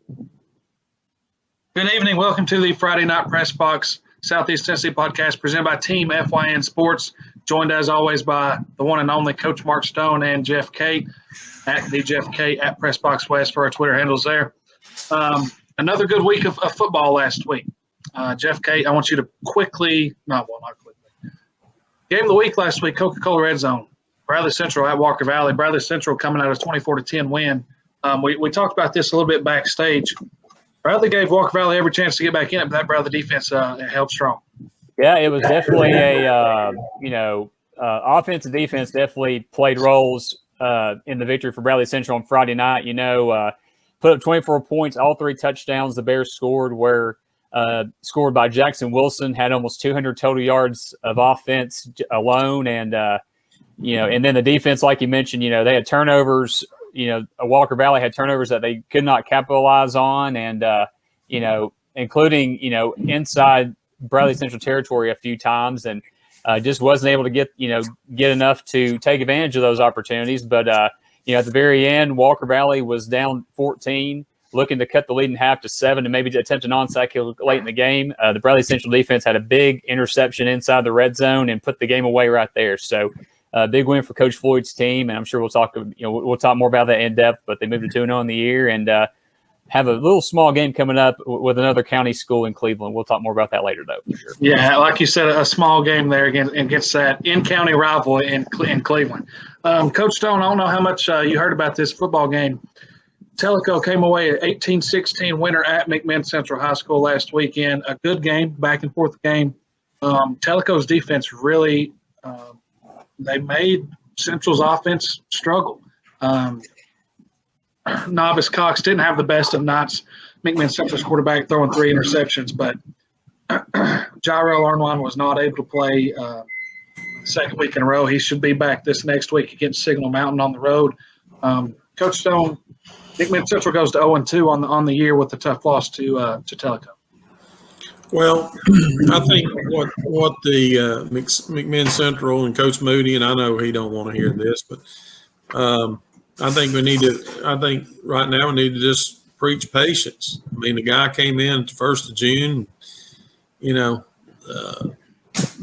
Good evening. Welcome to the Friday Night Pressbox Southeast Tennessee podcast presented by Team FYN Sports. Joined as always by the one and only Coach Mark Stone and Jeff Kate at the Jeff Kate at Pressbox West for our Twitter handles there. Another good week of football last week. Jeff Kate, I want you to not quickly. Game of the week last week, Coca-Cola Red Zone. Bradley Central at Walker Valley. Bradley Central coming out of a 24-10 win. We talked about this a little bit backstage. Bradley gave Walker Valley every chance to get back in it, but that Bradley defense held strong. Yeah, it was definitely offense and defense definitely played roles in the victory for Bradley Central on Friday night. Put up 24 points, all three touchdowns the Bears scored were scored by Jackson Wilson, had almost 200 total yards of offense alone. And then the defense, like you mentioned, they had turnovers. Walker Valley had turnovers that they could not capitalize on, and including inside Bradley Central territory a few times, and just wasn't able to get enough to take advantage of those opportunities. But at the very end, Walker Valley was down 14, looking to cut the lead in half to 7, and maybe attempt an onside kill late in the game. The Bradley Central defense had a big interception inside the red zone and put the game away right there. So. Big win for Coach Floyd's team, and I'm sure we'll talk more about that in depth. But they moved to 2-0 in the year, and have a little small game coming up with another county school in Cleveland. We'll talk more about that later, though, for sure. Yeah, like you said, a small game there against that in-county rival in Cleveland. Coach Stone, I don't know how much you heard about this football game. Tellico came away an 18-16 winner at McMinn Central High School last weekend. A good game, back and forth game. Tellico's defense really they made Central's offense struggle. Novice Cox didn't have the best of nights. McMinn Central's quarterback throwing 3 interceptions, but Jairo Arnwan was not able to play second week in a row. He should be back this next week against Signal Mountain on the road. Coach Stone, McMinn Central goes to 0-2 on the year with a tough loss to Tellico. Well, I think what the McMinn Central and Coach Moody, and I know he don't want to hear this, but I think right now we need to just preach patience. I mean, the guy came in the 1st of June,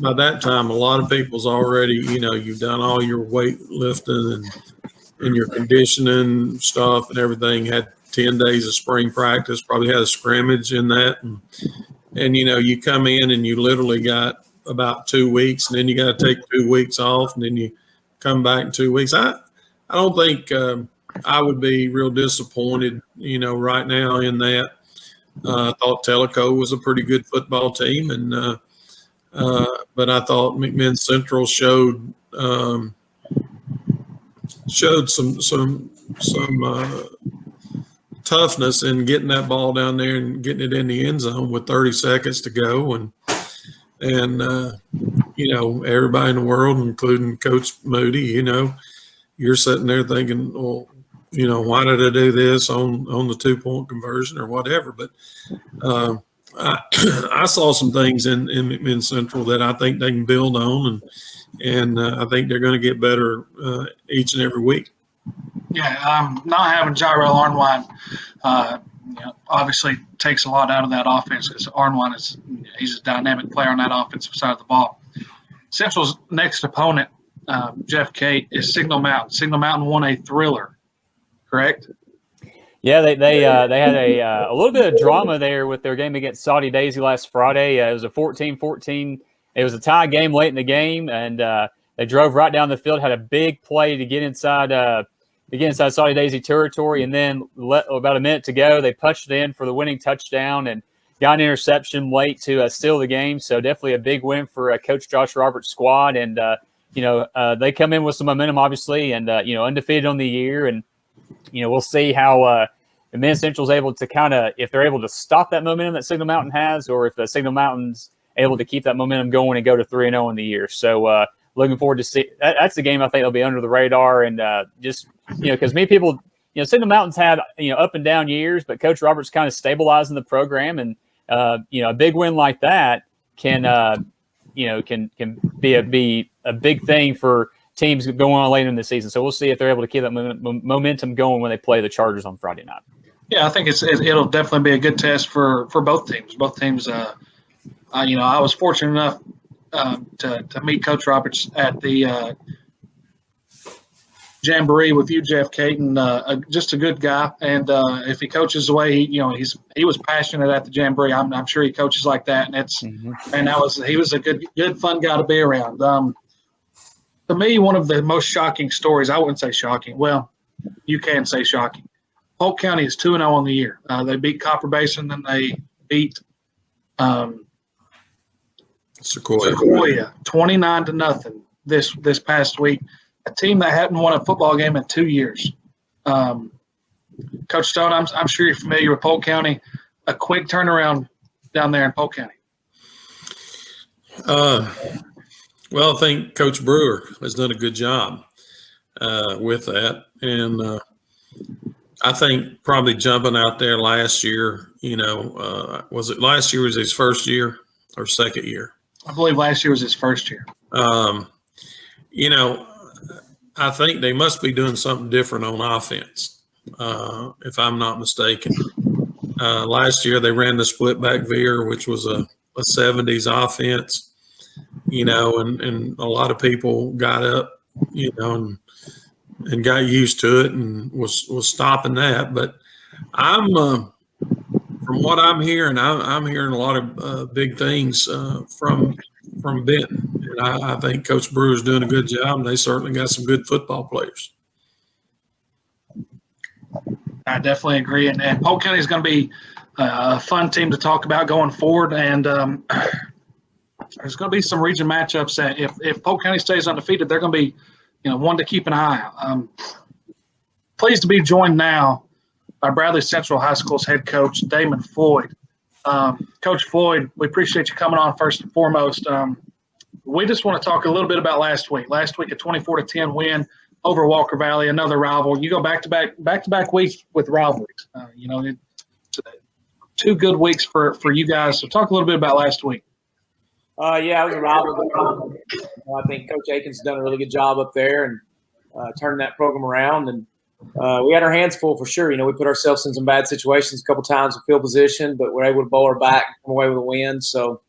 by that time, a lot of people's already, you've done all your weight lifting and your conditioning stuff and everything, had 10 days of spring practice, probably had a scrimmage in that. And you come in and you literally got about 2 weeks, and then you got to take 2 weeks off, and then you come back in 2 weeks. I don't think I would be real disappointed, right now in that. I thought Tellico was a pretty good football team, and but I thought McMinn Central showed some toughness in getting that ball down there and getting it in the end zone with 30 seconds to go. And everybody in the world, including Coach Moody, you're sitting there thinking, well, why did I do this on the 2-point conversion or whatever? But I saw some things in McMinn Central that I think they can build on, and I think they're going to get better each and every week. Yeah, not having Jairo Arnwan, obviously takes a lot out of that offense because Arnwan he's a dynamic player on that offensive side of the ball. Central's next opponent, Jeff Kate, is Signal Mountain. Signal Mountain won a thriller, correct? Yeah, they had a little bit of drama there with their game against Saudi Daisy last Friday. It was a 14-14. It was a tie game late in the game, and they drove right down the field, had a big play to get inside Saudi Daisy territory, and then about a minute to go, they punched it in for the winning touchdown and got an interception late to seal the game. So definitely a big win for Coach Josh Roberts' squad, and they come in with some momentum, obviously, and undefeated on the year, and we'll see how McMinn Central's able to if they're able to stop that momentum that Signal Mountain has, or if Signal Mountain's able to keep that momentum going and go to 3-0 in the year. So looking forward to see. That's the game I think will be under the radar, and just because many people, Signal Mountain's had up and down years, but Coach Roberts kind of stabilizing the program, and a big win like that can be a big thing for teams going on later in the season. So we'll see if they're able to keep that momentum going when they play the Chargers on Friday night. Yeah, I think it'll definitely be a good test for both teams. Both teams, I was fortunate enough to meet Coach Roberts at the Jamboree with you, Jeff Caton. Just a good guy, and if he coaches the way he was passionate at the Jamboree. I'm sure he coaches like that, and he was a good fun guy to be around. To me, one of the most shocking stories. I wouldn't say shocking. Well, you can say shocking. Polk County is 2-0 on the year. They beat Copper Basin, then they beat Sequoia 29-0 this past week. A team that hadn't won a football game in 2 years. Coach Stone, I'm sure you're familiar with Polk County. A quick turnaround down there in Polk County. Well, I think Coach Brewer has done a good job with that, and I think probably jumping out there last year. Was it last year was his first year or second year? I believe last year was his first year. I think they must be doing something different on offense, if I'm not mistaken. Last year they ran the split back veer, which was a 70s offense, and a lot of people got up, and got used to it and was stopping that. But from what I'm hearing, I'm hearing a lot of big things from Benton. And I think Coach Brewer's doing a good job, and they certainly got some good football players. I definitely agree. And Polk County is going to be a fun team to talk about going forward. And there's going to be some region matchups that if Polk County stays undefeated, they're going to be one to keep an eye out. Pleased to be joined now by Bradley Central High School's head coach, Damon Floyd. Coach Floyd, we appreciate you coming on first and foremost. We just want to talk a little bit about last week. Last week, a 24-10 win over Walker Valley, another rival. You go back-to-back weeks with rivalries. Two good weeks for you guys. So talk a little bit about last week. Yeah, it was a rivalry. I think Coach Aiken's done a really good job up there and turning that program around. And we had our hands full for sure. We put ourselves in some bad situations a couple times with field position, but we're able to bowl our back and come away with a win. So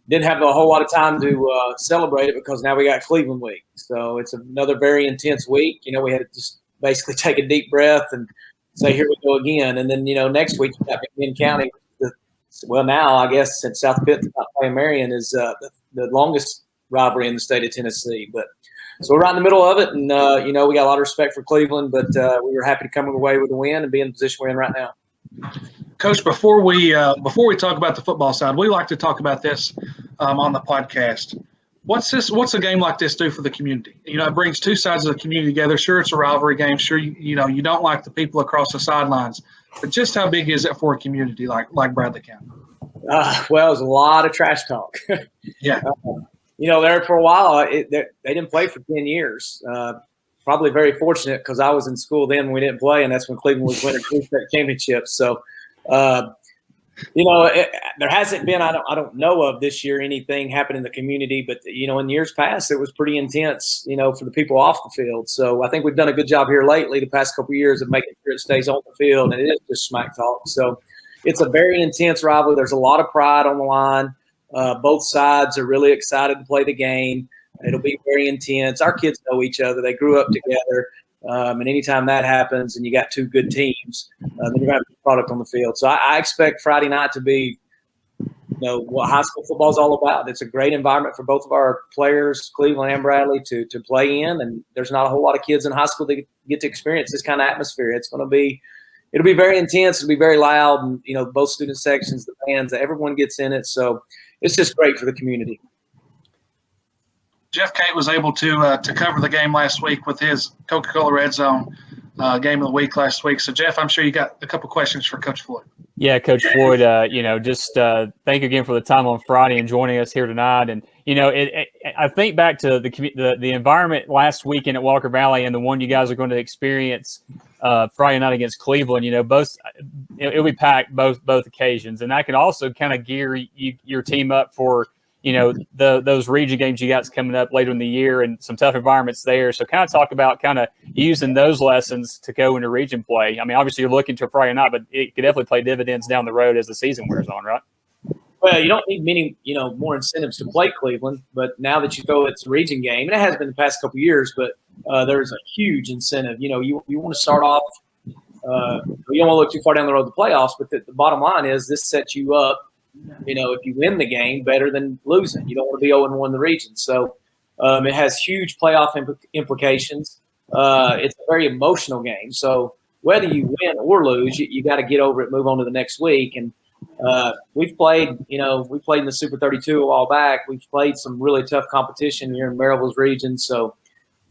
didn't have a whole lot of time to celebrate it because now we got Cleveland week. So it's another very intense week. We had to just basically take a deep breath and say, here we go again. And then, next week we got McMinn County. Well, now I guess since South Pitt's not playing Marion is the longest rivalry in the state of Tennessee. But so we're right in the middle of it, and we got a lot of respect for Cleveland, but we were happy to come away with a win and be in the position we're in right now. Coach, before we talk about the football side, we like to talk about this on the podcast. What's a game like this do for the community? It brings two sides of the community together. Sure, it's a rivalry game. Sure, you don't like the people across the sidelines, but just how big is it for a community like Bradley County? Well, it was a lot of trash talk. Yeah. There for a while, they didn't play for 10 years. Probably very fortunate because I was in school then when we didn't play, and that's when Cleveland was winning championships. So, there hasn't been, I don't know of this year anything happen in the community, but, in years past, it was pretty intense, for the people off the field. So I think we've done a good job here lately the past couple of years of making sure it stays on the field, and it is just smack talk. So it's a very intense rivalry. There's a lot of pride on the line. Both sides are really excited to play the game. It'll be very intense. Our kids know each other. They grew up together. And anytime that happens and you got two good teams, then you're going to have a product on the field. So I expect Friday night to be, what high school football is all about. It's a great environment for both of our players, Cleveland and Bradley, to play in. And there's not a whole lot of kids in high school that get to experience this kind of atmosphere. It'll be very intense. It'll be very loud. And, both student sections, the fans, everyone gets in it. So it's just great for the community. Jeff Cate was able to cover the game last week with his Coca-Cola Red Zone game of the week last week. So, Jeff, I'm sure you got a couple questions for Coach Floyd. Yeah, Coach Floyd, just thank you again for the time on Friday and joining us here tonight. And, I think back to the environment last weekend at Walker Valley and the one you guys are going to experience Friday night against Cleveland. Both it'll be packed both occasions. And that can also kind of gear your team up for – those region games you got coming up later in the year and some tough environments there. So kind of talk about kind of using those lessons to go into region play. I mean, obviously you're looking to Friday night, but it could definitely play dividends down the road as the season wears on, right? Well, you don't need many, more incentives to play Cleveland, but now that you go, it's a region game, and it has been the past couple of years, but there's a huge incentive. You want to start off, you don't want to look too far down the road to the playoffs, but the bottom line is this sets you up, if you win the game, better than losing. You don't want to be 0-1 in the region. So it has huge playoff implications. It's a very emotional game. So whether you win or lose, you got to get over it, move on to the next week. And we've played, we played in the Super 32 a while back. We've played some really tough competition here in Maryville's region. So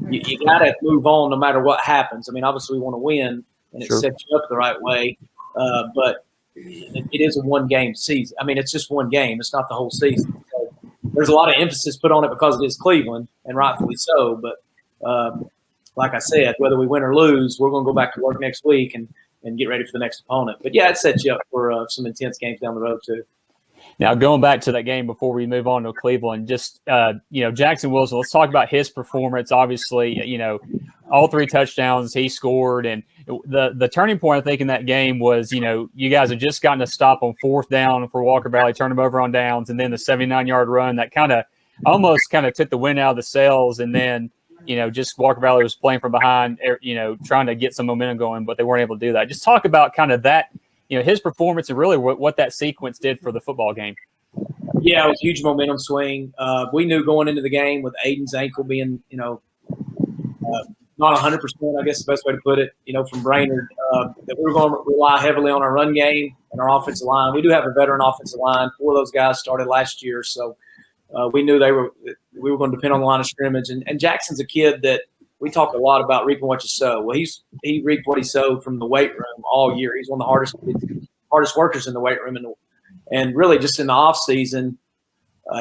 you got to move on no matter what happens. I mean, obviously we want to win, and it sets you up the right way. But it is a one-game season. I mean, it's just one game. It's not the whole season. So there's a lot of emphasis put on it because it is Cleveland, and rightfully so. But like I said, whether we win or lose, we're going to go back to work next week and get ready for the next opponent. But, yeah, it sets you up for some intense games down the road too. Now, going back to that game before we move on to Cleveland, just, Jackson Wilson, let's talk about his performance. Obviously, all 3 touchdowns he scored. And the turning point, I think, in that game was, you guys had just gotten a stop on 4th down for Walker Valley, turned them over on downs, and then the 79-yard run that almost took the wind out of the sails. And then, just Walker Valley was playing from behind, trying to get some momentum going, but they weren't able to do that. Just talk about that, his performance and really what that sequence did for the football game. Yeah, it was a huge momentum swing. We knew going into the game with Aiden's ankle being, not 100%, I guess the best way to put it, from Brainerd, that we were going to rely heavily on our run game and our offensive line. We do have a veteran offensive line. 4 of those guys started last year, so we knew we were going to depend on the line of scrimmage. And Jackson's a kid that we talk a lot about reaping what you sow. Well, he reaped what he sowed from the weight room all year. He's one of the hardest workers in the weight room, and really just in the off season,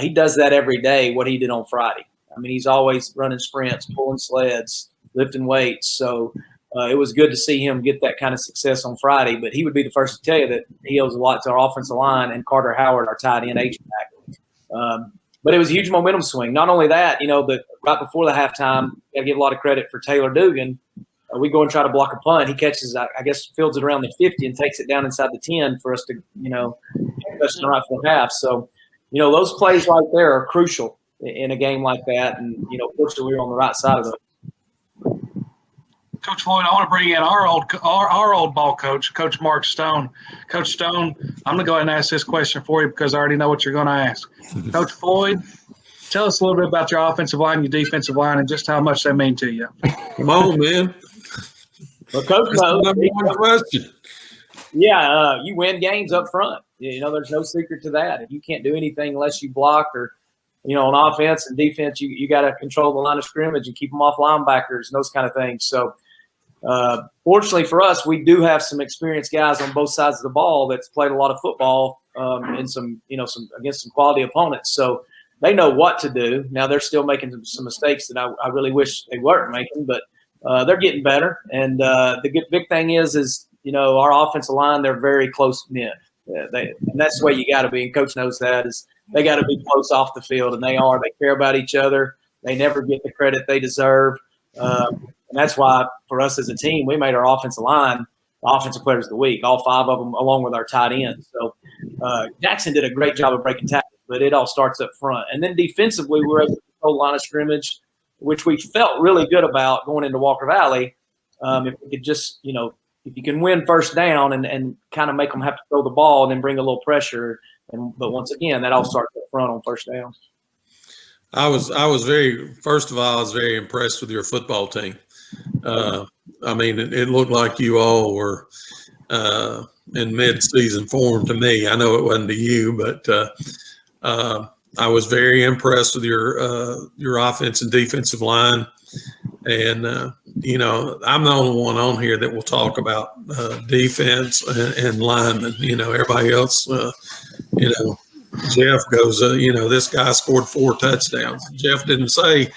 he does that every day. What he did on Friday. I mean, he's always running sprints, pulling sleds, lifting weights. So it was good to see him get that kind of success on Friday. But he would be the first to tell you that he owes a lot to our offensive line and Carter Howard, our tight end H-back. But it was a huge momentum swing. Not only that, but right before the halftime, got to give a lot of credit for Taylor Dugan. We go and try to block a punt. He catches, I guess, fields it around the 50 and takes it down inside the 10 for us to, touch right for the half. So, those plays right there are crucial in a game like that. And, fortunately, we were on the right side of it. Coach Floyd, I want to bring in our old ball coach, Coach Mark Stone. Coach Stone, I'm going to go ahead and ask this question for you because I already know what you're going to ask. Coach Floyd, tell us a little bit about your offensive line, your defensive line, and just how much they mean to you. Come on, man. Well, Coach knows. One question. Yeah, you win games up front. There's no secret to that. If you can't do anything unless you block or, on offense and defense, you got to control the line of scrimmage and keep them off linebackers and those kind of things. So, fortunately for us, we do have some experienced guys on both sides of the ball that's played a lot of football and some against some quality opponents. So they know what to do. Now they're still making some mistakes that I really wish they weren't making, but they're getting better. And the big thing is our offensive line, they're very close knit. And that's the way you got to be. And Coach knows that is they got to be close off the field, and they are. They care about each other. They never get the credit they deserve. And that's why for us as a team, we made our offensive line the offensive players of the week, all 5 of them, along with our tight ends. So Jackson did a great job of breaking tackles, but it all starts up front. And then defensively, we were able to control the line of scrimmage, which we felt really good about going into Walker Valley. If we could just, if you can win first down and kind of make them have to throw the ball and then bring a little pressure. But once again, that all starts up front on first down. I was very impressed with your football team. I mean, it looked like you all were in mid-season form to me. I know it wasn't to you, but I was very impressed with your offense and defensive line. And, I'm the only one on here that will talk about defense and linemen. Everybody else, Jeff goes, this guy scored 4 touchdowns. Jeff didn't say,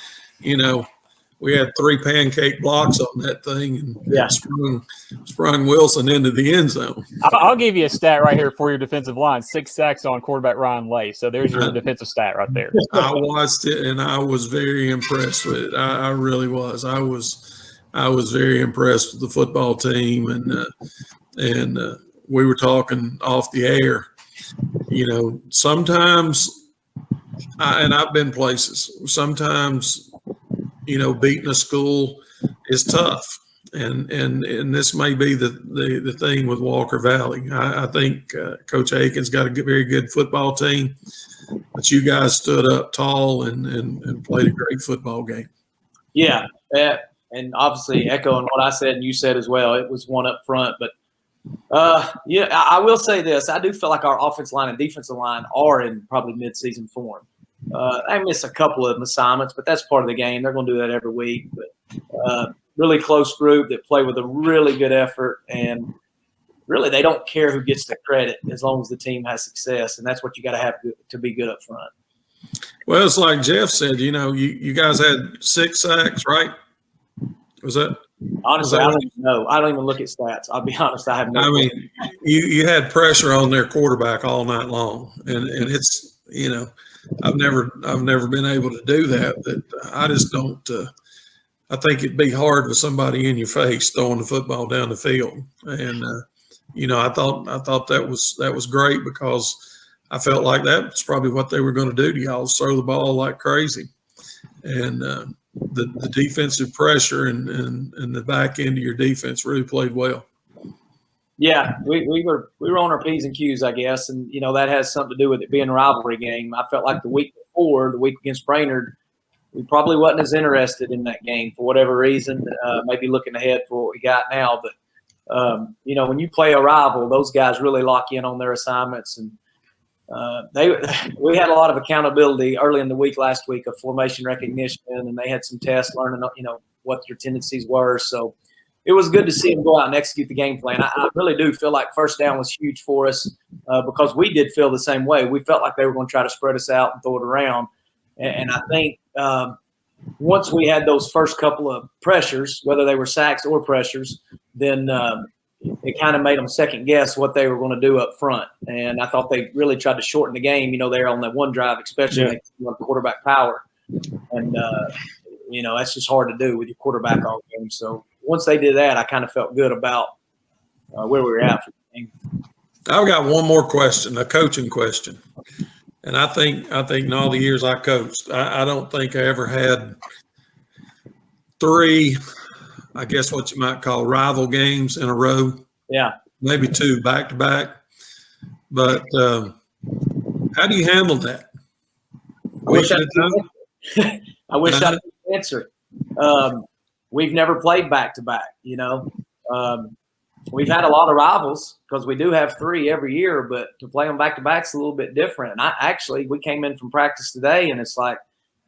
we had 3 pancake blocks on that thing and Yeah. sprung Wilson into the end zone. I'll give you a stat right here for your defensive line: 6 sacks on quarterback Ryan Lay. So there's your defensive stat right there. I watched it and I was very impressed with it. I really was. I was very impressed with the football team, and we were talking off the air. You know, sometimes, and I've been places. Sometimes, you know, beating a school is tough, and this may be the thing with Walker Valley. I think Coach Aiken's got a very good football team, but you guys stood up tall and played a great football game. Yeah, and obviously echoing what I said and you said as well, it was one up front. But yeah, I will say this: I do feel like our offensive line and defensive line are in probably mid-season form. I miss a couple of assignments, but that's part of the game. They're going to do that every week. But really close group that play with a really good effort, and really they don't care who gets the credit as long as the team has success, and that's what you got to have to be good up front. Well, it's like Jeff said. You know, you guys had 6 sacks, right? Was that? Honestly, I don't even know. I don't even look at stats. I'll be honest. I have no. I mean, you had pressure on their quarterback all night long, and it's, you know, I've never been able to do that. But I just don't. I think it'd be hard with somebody in your face throwing the football down the field, and you know, I thought that was great because I felt like that was probably what they were going to do to y'all, throw the ball like crazy, and the defensive pressure and the back end of your defense really played well. Yeah, we were on our P's and Q's, I guess, and you know that has something to do with it being a rivalry game. I felt like the week before, the week against Brainerd, we probably wasn't as interested in that game for whatever reason. Maybe looking ahead for what we got now, but you know, when you play a rival, those guys really lock in on their assignments, and we had a lot of accountability early in the week last week of formation recognition, and they had some tests learning, you know, what their tendencies were. So it was good to see them go out and execute the game plan. I really do feel like first down was huge for us because we did feel the same way. We felt like they were going to try to spread us out and throw it around. And I think once we had those first couple of pressures, whether they were sacks or pressures, then it kind of made them second guess what they were going to do up front. And I thought they really tried to shorten the game, you know, there on that one drive, especially with quarterback power. And, you know, that's just hard to do with your quarterback all game. So once they did that, I kind of felt good about where we were at for the game. I've got one more question, a coaching question. And I think in all the years I coached, I don't think I ever had 3, I guess what you might call rival games in a row. Yeah. Maybe 2 back to back. But how do you handle that? I wish I could answer it. We've never played back to back, you know. We've had a lot of rivals because we do have 3 every year, but to play them back to back is a little bit different. And we came in from practice today, and it's like,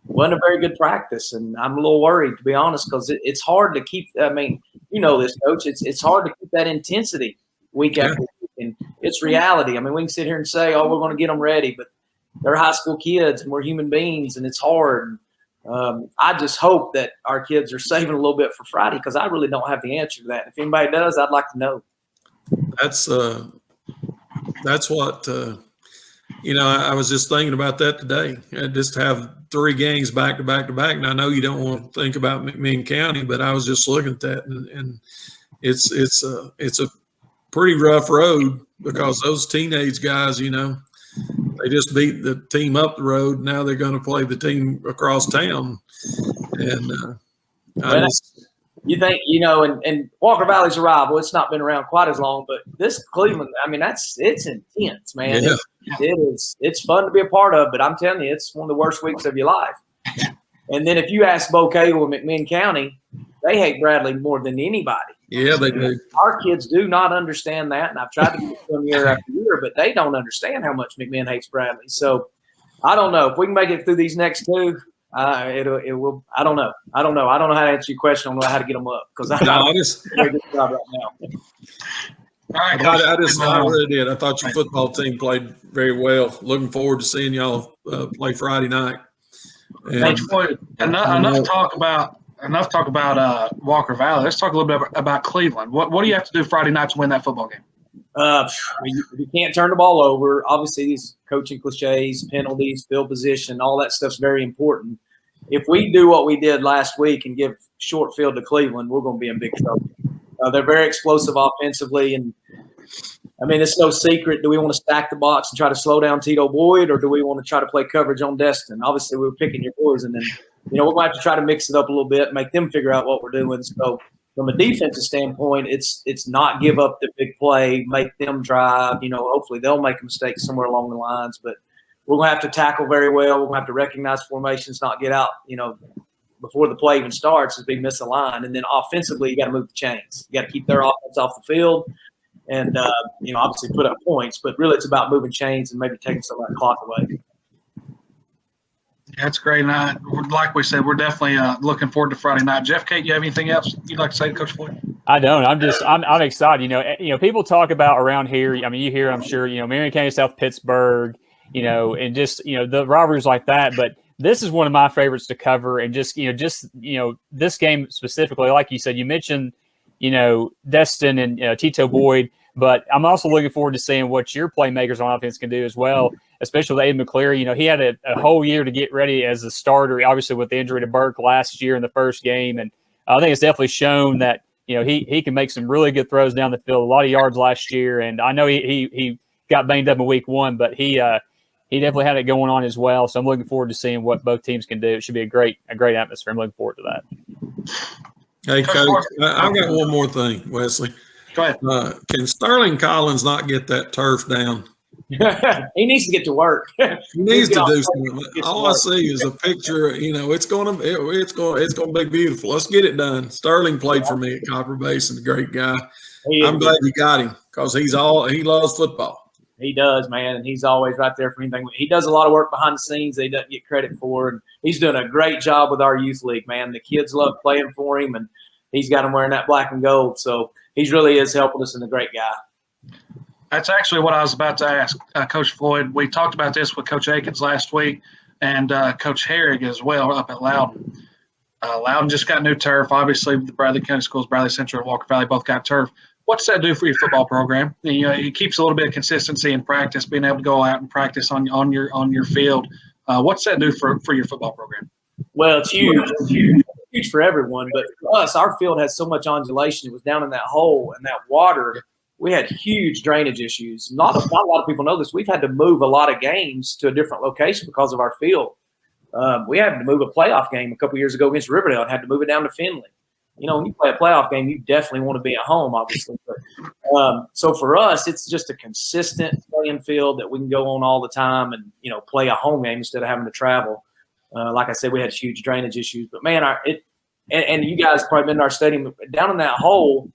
wasn't a very good practice, and I'm a little worried, to be honest, because it's hard to keep. I mean, you know this, Coach. It's hard to keep that intensity week after week, and it's reality. I mean, we can sit here and say, "Oh, we're going to get them ready," but they're high school kids, and we're human beings, and it's hard. I just hope that our kids are saving a little bit for Friday because I really don't have the answer to that. If anybody does, I'd like to know. That's what. You know, I was just thinking about that today. Just have 3 games back to back to back. And I know you don't want to think about McMinn County, but I was just looking at that, and it's a pretty rough road because those teenage guys, you know, they just beat the team up the road. Now they're going to play the team across town, and you think, you know, and Walker Valley's a rival. It's not been around quite as long, but this Cleveland, I mean, it's intense, man. Yeah. It's fun to be a part of, but I'm telling you, it's one of the worst weeks of your life. And then if you ask Bo Cable or McMinn County, they hate Bradley more than anybody. Yeah, they do. Our kids do not understand that, and I've tried to teach them year after year, but they don't understand how much McMinn hates Bradley. So I don't know if we can make it through these next 2. It will. I don't know. I don't know how to answer your question. I don't know how to get them up because I just very good job right now. All right, I really did. I thought your football team played very well. Looking forward to seeing y'all play Friday night. Thanks, Floyd. Enough talk about enough talk about Walker Valley. Let's talk a little bit about Cleveland. What do you have to do Friday night to win that football game? You can't turn the ball over. Obviously, these coaching cliches, penalties, field position, all that stuff's very important. If we do what we did last week and give short field to Cleveland, we're going to be in big trouble. They're very explosive offensively, and I mean, it's no secret. Do we want to stack the box and try to slow down Tito Boyd, or do we want to try to play coverage on Destin? Obviously, we're picking your boys, and then we're going to have to try to mix it up a little bit, make them figure out what we're doing. So, from a defensive standpoint, it's not give up the big play, make them drive. Hopefully they'll make a mistake somewhere along the lines, but we're going to have to tackle very well. We're going to have to recognize formations, not get out, before the play even starts as we miss a line. And then offensively, you got to move the chains. You got to keep their offense off the field and, obviously put up points. But really it's about moving chains and maybe taking some of that clock away. That's great. And like we said, we're definitely looking forward to Friday night. Jeff, Kate, you have anything else you'd like to say to Coach Floyd? I don't. I'm excited. People talk about around here. I mean, you hear, I'm sure, Marion County, South Pittsburgh, and just, the rivalries like that. But this is one of my favorites to cover. And just this game specifically, like you said, you mentioned, Destin and Tito Boyd. But I'm also looking forward to seeing what your playmakers on offense can do as well, especially with Aiden McCleary. He had a whole year to get ready as a starter, obviously with the injury to Burke last year in the first game. And I think it's definitely shown that, he can make some really good throws down the field, a lot of yards last year. And I know he got banged up in week 1, but he definitely had it going on as well. So I'm looking forward to seeing what both teams can do. It should be a great atmosphere. I'm looking forward to that. Hey, Coach, I've got one more thing, Wesley. Go ahead. Can Sterling Collins not get that turf down? He needs to get to work. He needs to do something. All I see is a picture. It's going to be beautiful. Let's get it done. Sterling played for me at Copper Basin. A great guy. I'm glad you got him because he loves football. He does, man, and he's always right there for anything. He does a lot of work behind the scenes that he doesn't get credit for, and he's doing a great job with our youth league, man. The kids love playing for him, and he's got them wearing that black and gold. So he really is helping us and a great guy. That's actually what I was about to ask, Coach Floyd. We talked about this with Coach Akins last week and Coach Herrig as well up at Loudon. Loudon just got new turf. Obviously, the Bradley County Schools, Bradley Central, and Walker Valley both got turf. What's that do for your football program? It keeps a little bit of consistency in practice, being able to go out and practice on your field. What's that do for your football program? Well, it's huge. It's huge for everyone, but for us, our field has so much undulation. It was down in that hole and that water. We had huge drainage issues. Not a lot of people know this. We've had to move a lot of games to a different location because of our field. We had to move a playoff game a couple years ago against Riverdale and had to move it down to Findlay. When you play a playoff game, you definitely want to be at home, obviously. But, so for us, it's just a consistent playing field that we can go on all the time and, play a home game instead of having to travel. Like I said, we had huge drainage issues. But, man, and you guys probably been to our stadium. Down in that hole,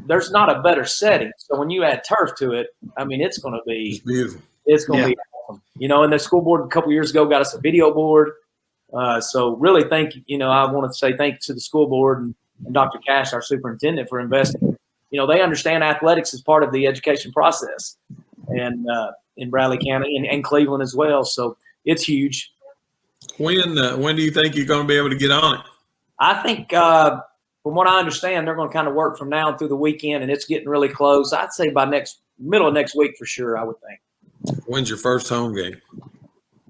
there's not a better setting. So when you add turf to it, I mean, it's going to be – beautiful. It's going to be awesome. And the school board a couple years ago got us a video board. So really I want to say thank you to the school board and Dr. Cash, our superintendent, for investing. They understand athletics is part of the education process and in Bradley County and Cleveland as well. So it's huge. When do you think you're going to be able to get on it? I think from what I understand, they're going to kind of work from now through the weekend, and it's getting really close. I'd say by middle of next week for sure, I would think. When's your first home game?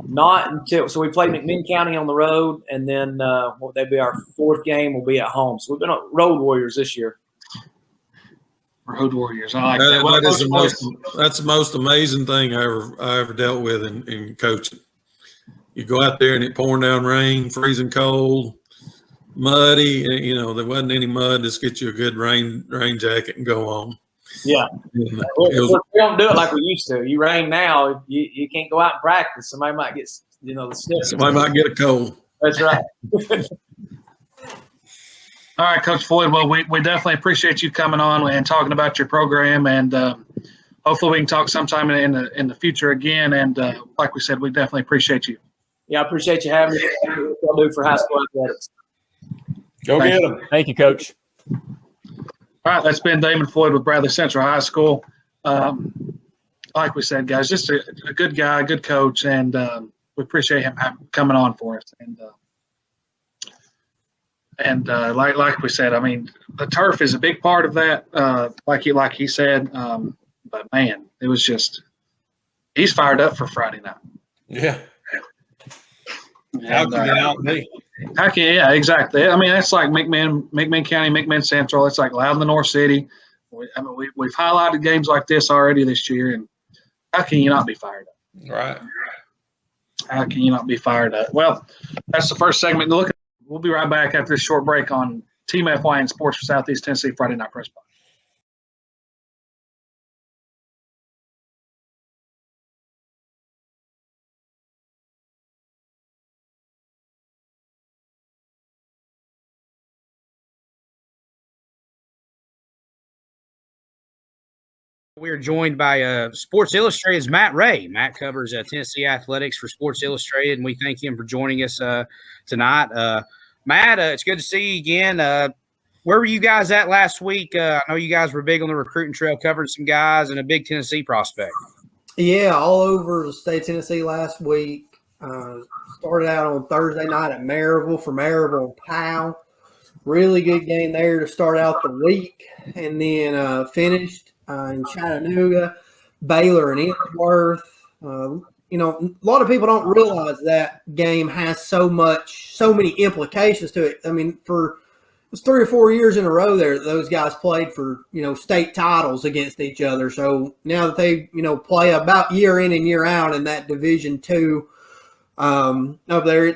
Not until – so we played McMinn County on the road, and then that'll be our fourth game will be at home. So we've been road warriors this year. Road warriors. I like that. That's the most amazing thing I ever dealt with in coaching. You go out there and it pouring down rain, freezing cold, muddy. There wasn't any mud. Just get you a good rain jacket and go on. Yeah. We don't do it like we used to. You rain now, you can't go out and practice. Somebody might get, the sniffles. Somebody might get a cold. That's right. All right, Coach Floyd. Well, we definitely appreciate you coming on and talking about your program, and hopefully we can talk sometime in the future again. And like we said, we definitely appreciate you. Yeah, I appreciate you having me. What I'll do for high school athletics. Go get them. Thank you, Coach. All right, that's been Damon Floyd with Bradley Central High School. Like we said, guys, just a good guy, a good coach, and we appreciate him coming on for us. And like we said, I mean, the turf is a big part of that. Like he said, but man, it was just he's fired up for Friday night. Yeah. And, How can you not be? yeah, exactly. I mean, it's like McMinn County, McMinn Central. It's like Loudon, North City. We've highlighted games like this already this year, and how can you not be fired up? Right. How can you not be fired up? Well, that's the first segment to look at. We'll be right back after this short break on Team FYN Sports for Southeast Tennessee Friday Night Press Box. We're joined by Sports Illustrated's Matt Ray. Matt covers Tennessee athletics for Sports Illustrated, and we thank him for joining us tonight. Matt, it's good to see you again. Where were you guys at last week? I know you guys were big on the recruiting trail, covering some guys and a big Tennessee prospect. Yeah, all over the state of Tennessee last week. Started out on Thursday night at Maryville for Maryville and Powell. Really good game there to start out the week, and then finished in Chattanooga, Baylor, and Ensworth. A lot of people don't realize that game has so many implications to it. I mean, for it was 3 or 4 years in a row there, those guys played for, state titles against each other. So now that they, play about year in and year out in that Division II over there,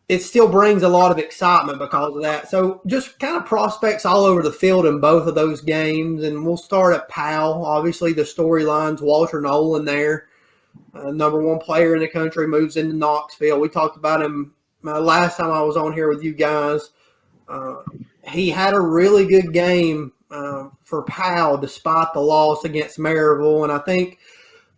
it still brings a lot of excitement because of that. So just kind of prospects all over the field in both of those games. And we'll start at Powell. Obviously, the storylines, Walter Nolan there, number one player in the country, moves into Knoxville. We talked about him last time I was on here with you guys. He had a really good game for Powell despite the loss against Maryville. And I think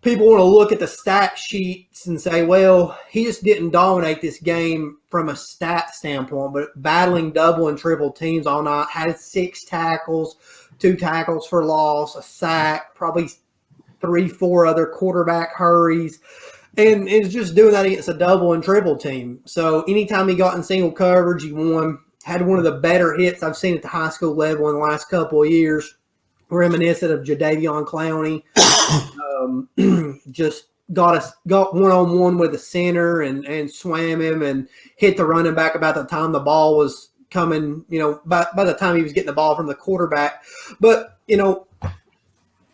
people want to look at the stat sheets and say, well, he just didn't dominate this game from a stat standpoint, but battling double and triple teams all night, had 6 tackles, 2 tackles for loss, a sack, probably 3-4 other quarterback hurries, and is just doing that against a double and triple team. So anytime he got in single coverage, he won. Had one of the better hits I've seen at the high school level in the last couple of years, reminiscent of Jadeveon Clowney. Just got one-on-one with the center and swam him and hit the running back about the time the ball was coming, by the time he was getting the ball from the quarterback. But,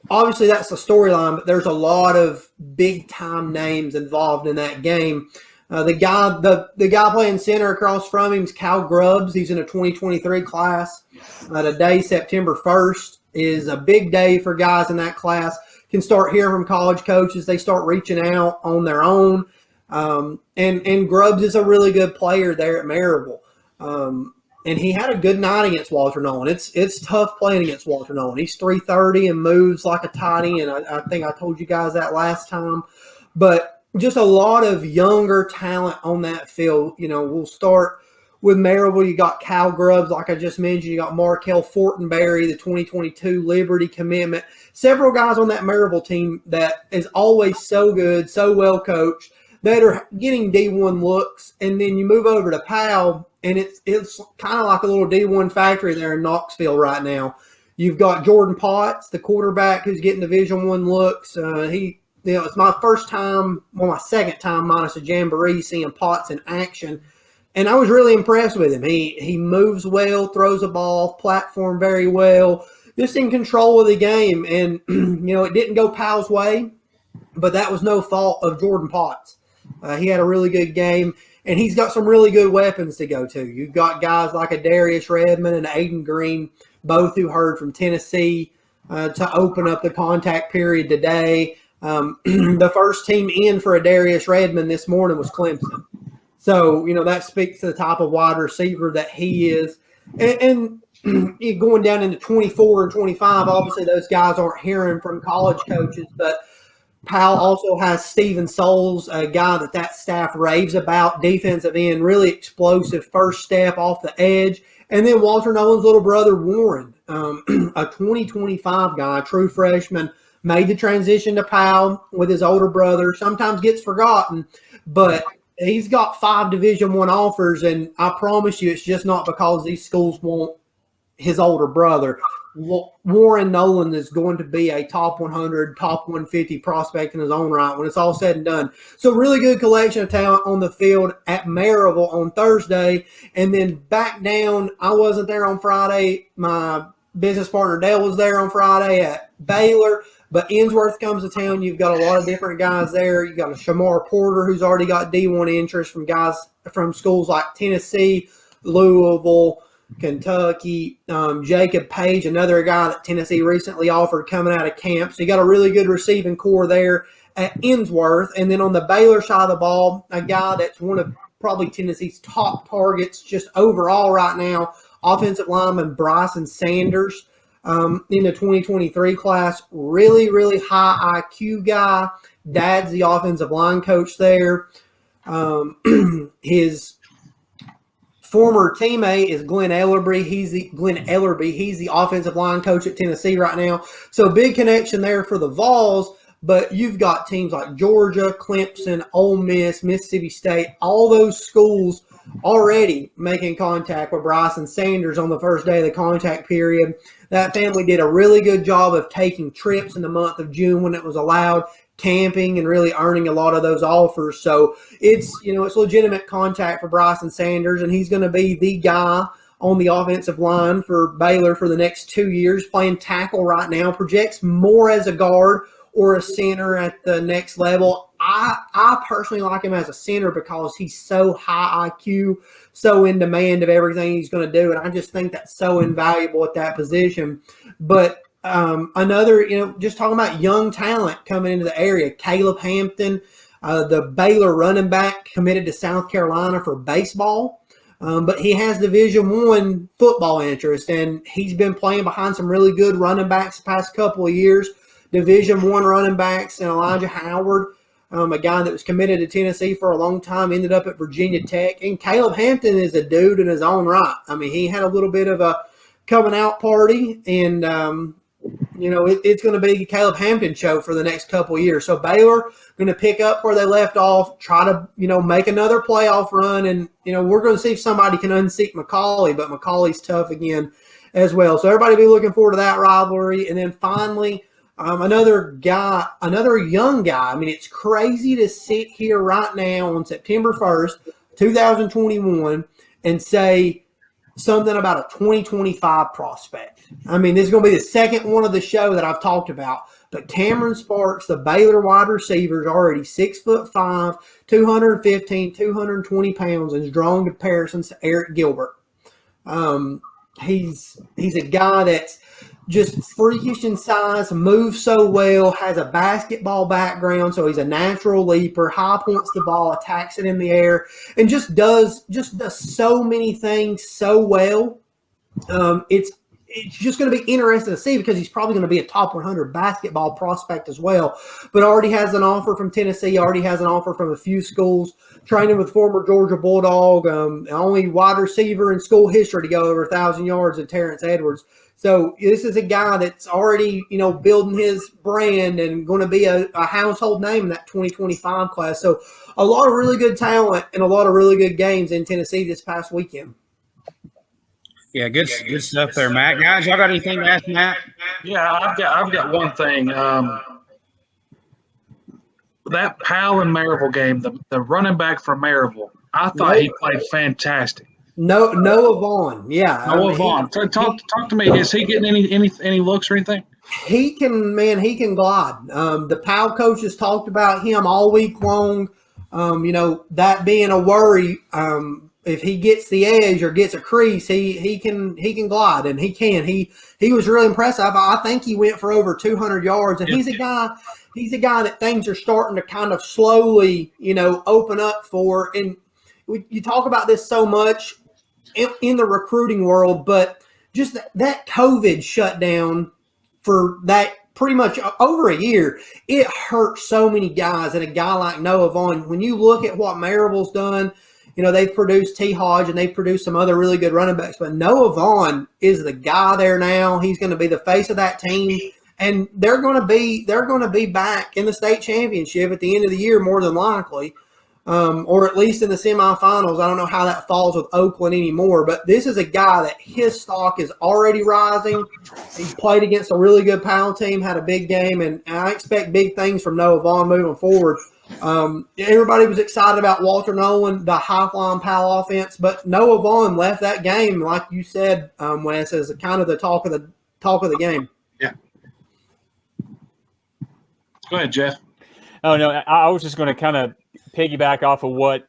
obviously that's the storyline, but there's a lot of big-time names involved in that game. The guy playing center across from him is Cal Grubbs. He's in a 2023 class. Today, September 1st, is a big day for guys in that class. Can start hearing from college coaches. They start reaching out on their own. And Grubbs is a really good player there at Maryville. And he had a good night against Walter Nolan. It's tough playing against Walter Nolan. He's 330 and moves like a toddy, and I think I told you guys that last time. But just a lot of younger talent on that field. We'll start with Maryville. You got Cal Grubbs, like I just mentioned. You got Markel Fortenberry, the 2022 Liberty commitment. Several guys on that Maryville team that is always so good, so well coached, that are getting D1 looks. And then you move over to Powell, and it's kind of like a little D1 factory there in Knoxville right now. You've got Jordan Potts, the quarterback, who's getting Division I looks. It's my first time, my second time minus a jamboree, seeing Potts in action. And I was really impressed with him. He moves well, throws a ball, platform very well, just in control of the game. And, it didn't go Powell's way, but that was no fault of Jordan Potts. He had a really good game, and he's got some really good weapons to go to. You've got guys like a Darius Redmond and Aiden Green, both who heard from Tennessee to open up the contact period today. The first team in for a Darius Redmond this morning was Clemson. So, that speaks to the type of wide receiver that he is. And going down into 24 and 25, obviously those guys aren't hearing from college coaches, but Powell also has Steven Souls, a guy that staff raves about, defensive end, really explosive first step off the edge. And then Walter Nolan's little brother, Warren, a 2025 guy, true freshman, made the transition to Powell with his older brother. Sometimes gets forgotten, but he's got 5 Division I offers, and I promise you, it's just not because these schools want his older brother. Warren Nolan is going to be a top 100, top 150 prospect in his own right when it's all said and done. So really good collection of talent on the field at Maryville on Thursday. And then back down, I wasn't there on Friday. My business partner Dale was there on Friday at Baylor. But Ensworth comes to town. You've got a lot of different guys there. You've got a Shamar Porter who's already got D1 interest from guys from schools like Tennessee, Louisville, Kentucky. Jacob Page, another guy that Tennessee recently offered coming out of camp. So you got a really good receiving core there at Ensworth. And then on the Baylor side of the ball, a guy that's one of probably Tennessee's top targets just overall right now, offensive lineman Bryson Sanders. In the 2023 class, really, really high IQ guy. Dad's the offensive line coach there. His former teammate is Glenn Ellerby. He's the offensive line coach at Tennessee right now. So big connection there for the Vols. But you've got teams like Georgia, Clemson, Ole Miss, Mississippi State, all those schools already making contact with Bryson Sanders on the first day of the contact period. That family did a really good job of taking trips in the month of June when it was allowed, camping, and really earning a lot of those offers. So it's legitimate contact for Bryson Sanders, and he's going to be the guy on the offensive line for Baylor for the next 2 years, playing tackle right now, projects more as a guard or a center at the next level. I personally like him as a center because he's so high IQ, so in demand of everything he's going to do, and I just think that's so invaluable at that position. But another, just talking about young talent coming into the area, Caleb Hampton, the Baylor running back, committed to South Carolina for baseball. But he has Division I football interest, and he's been playing behind some really good running backs the past couple of years. Division I running backs and Elijah Howard, a guy that was committed to Tennessee for a long time, ended up at Virginia Tech. And Caleb Hampton is a dude in his own right. I mean, he had a little bit of a coming out party, and, it's going to be the Caleb Hampton show for the next couple of years. So Baylor going to pick up where they left off, try to, make another playoff run. And, we're going to see if somebody can unseat McCauley, but McCauley's tough again as well. So everybody be looking forward to that rivalry. And then finally, another young guy. I mean, it's crazy to sit here right now on September 1st, 2021, and say something about a 2025 prospect. I mean, this is going to be the second one of the show that I've talked about. But Cameron Sparks, the Baylor wide receiver, is already 6'5", 215, 220 pounds, and is drawing comparisons to Eric Gilbert. He's a guy that's just freakish in size, moves so well, has a basketball background, so he's a natural leaper, high points the ball, attacks it in the air, and just does so many things so well. It's just going to be interesting to see because he's probably going to be a top 100 basketball prospect as well. But already has an offer from Tennessee, already has an offer from a few schools, training with former Georgia Bulldog, only wide receiver in school history to go over 1,000 yards in Terrence Edwards. So this is a guy that's already, building his brand and going to be a household name in that 2025 class. So a lot of really good talent and a lot of really good games in Tennessee this past weekend. Yeah, good stuff there, Matt. Guys, y'all got anything to ask Matt? Yeah, I've got one thing. That Powell and Maryville game, the running back from Maryville, I thought he played fantastic. Noah Vaughn, yeah. Noah Vaughn. Talk to me. Is he getting any looks or anything? He can glide. The Powell coaches talked about him all week long. That being a worry. If he gets the edge or gets a crease, he can glide, and he can. He was really impressive. I think he went for over 200 yards, and he's a guy that things are starting to kind of slowly, open up for. And you talk about this so much in the recruiting world, but just that COVID shutdown for that pretty much over a year, it hurt so many guys. And a guy like Noah Vaughn, when you look at what Maryville's done, they've produced T. Hodge and they've produced some other really good running backs, but Noah Vaughn is the guy there now. He's going to be the face of that team, and they're going to be back in the state championship at the end of the year more than likely. or at least in the semifinals. I don't know how that falls with Oakland anymore, but this is a guy that his stock is already rising. He played against a really good Powell team, had a big game, and I expect big things from Noah Vaughn moving forward. Everybody was excited about Walter Nolan, the high-flying Powell offense, but Noah Vaughn left that game, like you said, Wes, as kind of the talk of the game. Yeah. Go ahead, Jeff. Oh, no, I was just going to kind of piggyback off of what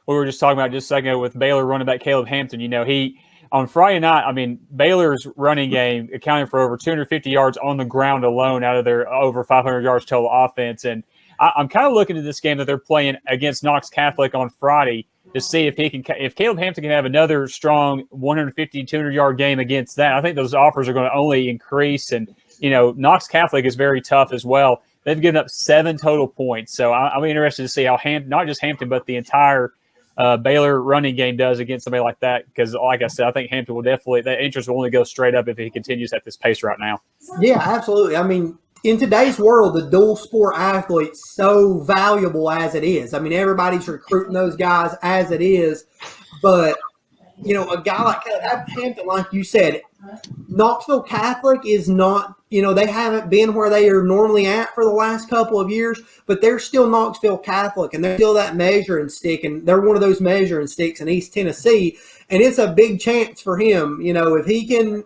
we were just talking about just a second ago with Baylor running back Caleb Hampton. He on Friday night, Baylor's running game accounted for over 250 yards on the ground alone out of their over 500 yards total offense. And I'm kind of looking at this game that they're playing against Knox Catholic on Friday to see if Caleb Hampton can have another strong 150, 200-yard game against that. I think those offers are going to only increase. And, Knox Catholic is very tough as well. They've given up 7 total points. So I'm interested to see how not just Hampton, but the entire Baylor running game does against somebody like that. Because, like I said, I think Hampton will definitely – that interest will only go straight up if he continues at this pace right now. Yeah, absolutely. In today's world, the dual sport athlete's so valuable as it is. Everybody's recruiting those guys as it is. But, a guy like Hampton, like you said, Knoxville Catholic is not, they haven't been where they are normally at for the last couple of years, but they're still Knoxville Catholic, and they're still that measuring stick, and they're one of those measuring sticks in East Tennessee, and it's a big chance for him. If he can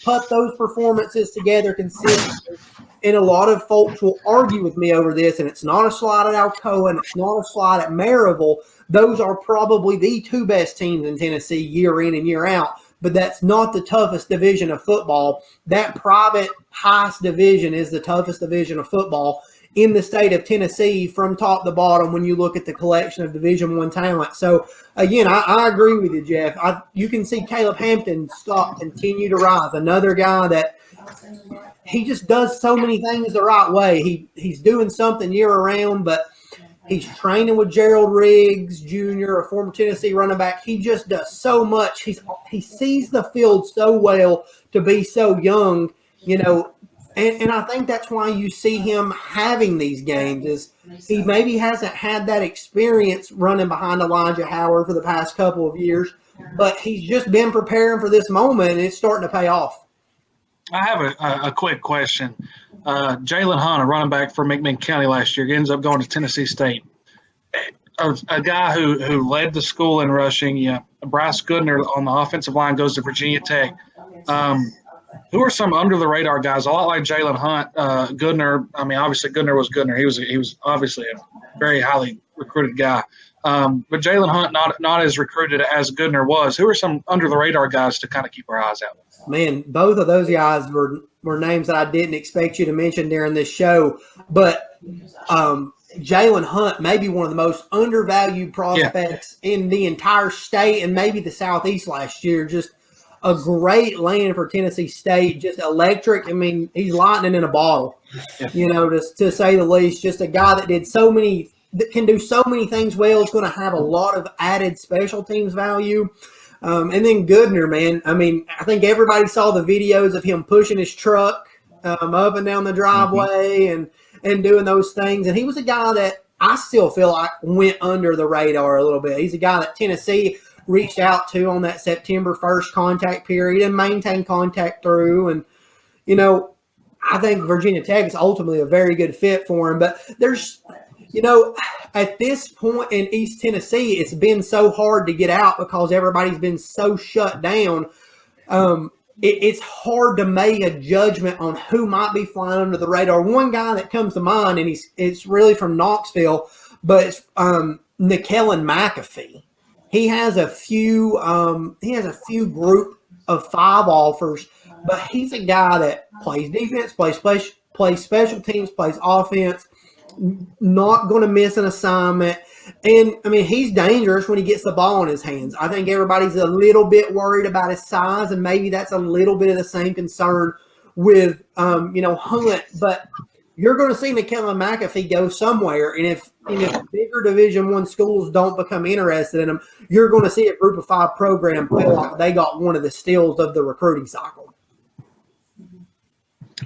put those performances together consistently, and a lot of folks will argue with me over this, and it's not a slide at Alcoa, and it's not a slide at Maryville. Those are probably the 2 best teams in Tennessee year in and year out. But that's not the toughest division of football. That private highest division is the toughest division of football in the state of Tennessee from top to bottom when you look at the collection of Division I talent. So, again, I agree with you, Jeff. You can see Caleb Hampton's stock continue to rise. Another guy that he just does so many things the right way. He's doing something year-round, but he's training with Gerald Riggs Jr., a former Tennessee running back. He just does so much. He sees the field so well to be so young, and I think that's why you see him having these games is he maybe hasn't had that experience running behind Elijah Howard for the past couple of years, but he's just been preparing for this moment, and it's starting to pay off. I have a quick question. Jaylen Hunt, a running back for McMinn County last year, ends up going to Tennessee State. A guy who led the school in rushing, Bryce Goodner on the offensive line goes to Virginia Tech. Who are some under-the-radar guys? A lot like Jalen Hunt, Goodner. Obviously Goodner was Goodner. He was obviously a very highly recruited guy. But Jalen Hunt not as recruited as Goodner was. Who are some under-the-radar guys to kind of keep our eyes out? Man, both of those guys were names that I didn't expect you to mention during this show. But Jaylen Hunt may be one of the most undervalued prospects in the entire state and maybe the Southeast last year. Just a great land for Tennessee State, just electric. He's lightning in a bottle, to say the least. Just a guy that can do so many things well. Is going to have a lot of added special teams value. And then Goodner, man. I think everybody saw the videos of him pushing his truck up and down the driveway and doing those things. And he was a guy that I still feel like went under the radar a little bit. He's a guy that Tennessee reached out to on that September 1st contact period and maintained contact through. And, I think Virginia Tech is ultimately a very good fit for him. But there's – at this point in East Tennessee, it's been so hard to get out because everybody's been so shut down. It's hard to make a judgment on who might be flying under the radar. One guy that comes to mind, and it's really from Knoxville, but it's Mckellen Mcafee. He has a few group of 5 offers, but he's a guy that plays defense, plays special teams, plays offense. Not going to miss an assignment. And, he's dangerous when he gets the ball in his hands. I think everybody's a little bit worried about his size, and maybe that's a little bit of the same concern with, Hunt. But you're going to see Mckellen Mcafee go somewhere, and if bigger Division I schools don't become interested in him, you're going to see a Group of 5 program feel like they got one of the steals of the recruiting cycle.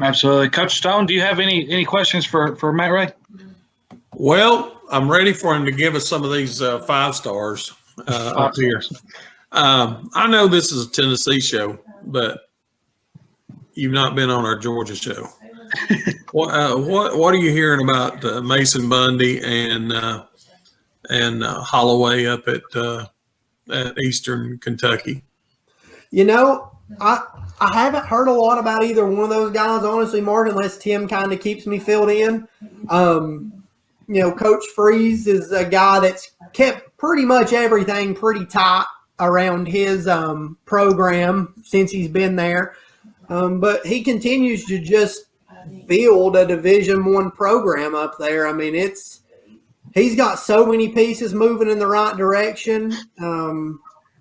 Absolutely. Coach Stone, do you have any questions for Matt Ray? Well, I'm ready for him to give us some of these 5 stars up here. I know this is a Tennessee show, but you've not been on our Georgia show. What are you hearing about Mason Bundy and Holloway up at Eastern Kentucky? You know, I haven't heard a lot about either one of those guys, honestly, Mark, unless Tim kind of keeps me filled in. You know, Coach Freeze is a guy that's kept pretty much everything pretty tight around his program since he's been there. But he continues to just build a Division I program up there. I mean, he's got so many pieces moving in the right direction.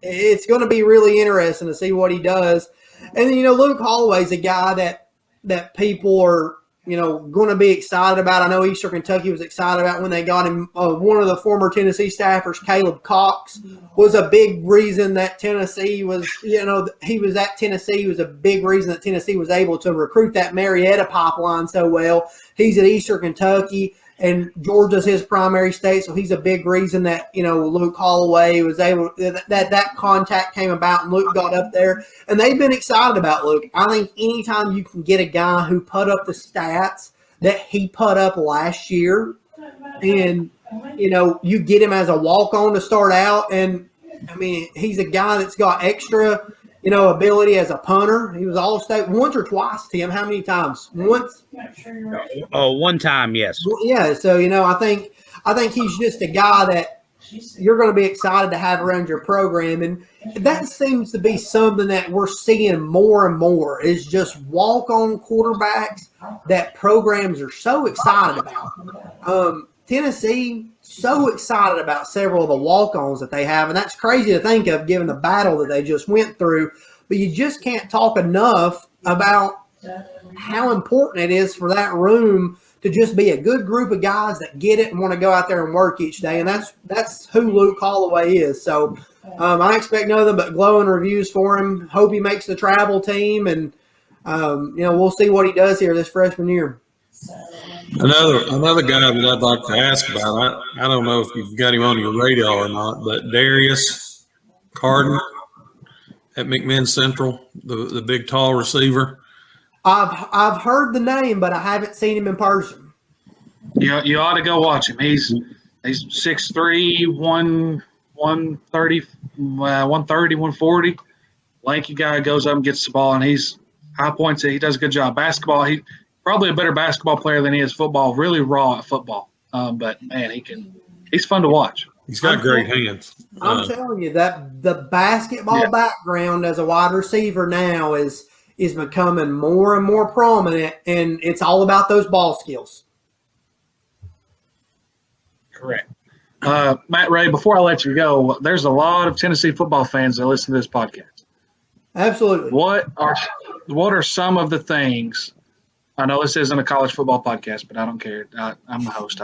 It's going to be really interesting to see what he does. And then, you know, Luke Holloway's a guy that people are, you know, going to be excited about. I know Eastern Kentucky was excited about when they got him. One of the former Tennessee staffers, Caleb Cox, was a big reason that Tennessee was, you know, he was at Tennessee. He was a big reason that Tennessee was able to recruit that Marietta pipeline so well. He's at Eastern Kentucky, and Georgia's his primary state, so he's a big reason that, you know, Luke Holloway was able that contact came about and Luke got up there, and they've been excited about Luke. I think anytime you can get a guy who put up the stats that he put up last year, and you know, you get him as a walk-on to start out, and I mean, he's a guy that's got extra, you know, ability as a punter. He was All-State once or twice, Tim. How many times? Once? One time, yes. Yeah, so, you know, I think he's just a guy that you're going to be excited to have around your program. And that seems to be something that we're seeing more and more is just walk-on quarterbacks that programs are so excited about. Tennessee, so excited about several of the walk-ons that they have, and that's crazy to think of given the battle that they just went through. But you just can't talk enough about how important it is for that room to just be a good group of guys that get it and want to go out there and work each day, and that's who Luke Holloway is. So I expect nothing but glowing reviews for him. Hope he makes the travel team, and you know, we'll see what he does here this freshman year. Another guy that I'd like to ask about, I don't know if you've got him on your radar or not, but Darius Carden at McMinn Central, the big tall receiver. I've heard the name, but I haven't seen him in person. You ought to go watch him. He's 6'3", 130, 140. Lanky guy, goes up and gets the ball, and he's high points. He does a good job. Basketball, he probably a better basketball player than he is football. Really raw at football, but man, he's fun to watch. He's got great hands. I'm telling you that the basketball background as a wide receiver now is becoming more and more prominent, and it's all about those ball skills. Correct. Matt Ray, before I let you go, there's a lot of Tennessee football fans that listen to this podcast. Absolutely. What are some of the things? I know this isn't a college football podcast, but I don't care. I'm the host.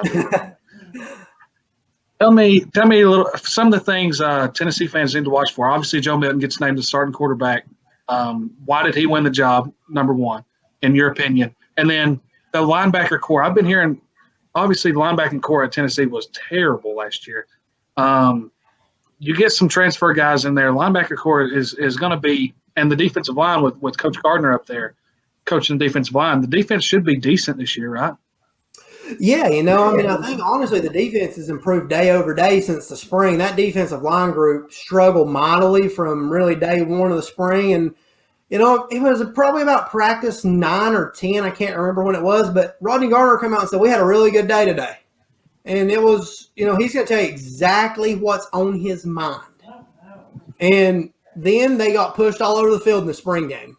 Tell me a little some of the things Tennessee fans need to watch for. Obviously, Joe Milton gets named the starting quarterback. Why did he win the job, number one, in your opinion? And then the linebacker core. I've been hearing, obviously, the linebacking core at Tennessee was terrible last year. You get some transfer guys in there. Linebacker core is going to be – and the defensive line with Coach Gardner up there coaching the defensive line. The defense should be decent this year, right? Yeah, you know, I mean, I think honestly the defense has improved day over day since the spring. That defensive line group struggled mightily from really day one of the spring. And, you know, it was probably about practice 9 or 10. I can't remember when it was. But Rodney Garner came out and said, we had a really good day today. And it was, you know, he's going to tell you exactly what's on his mind. And then they got pushed all over the field in the spring game.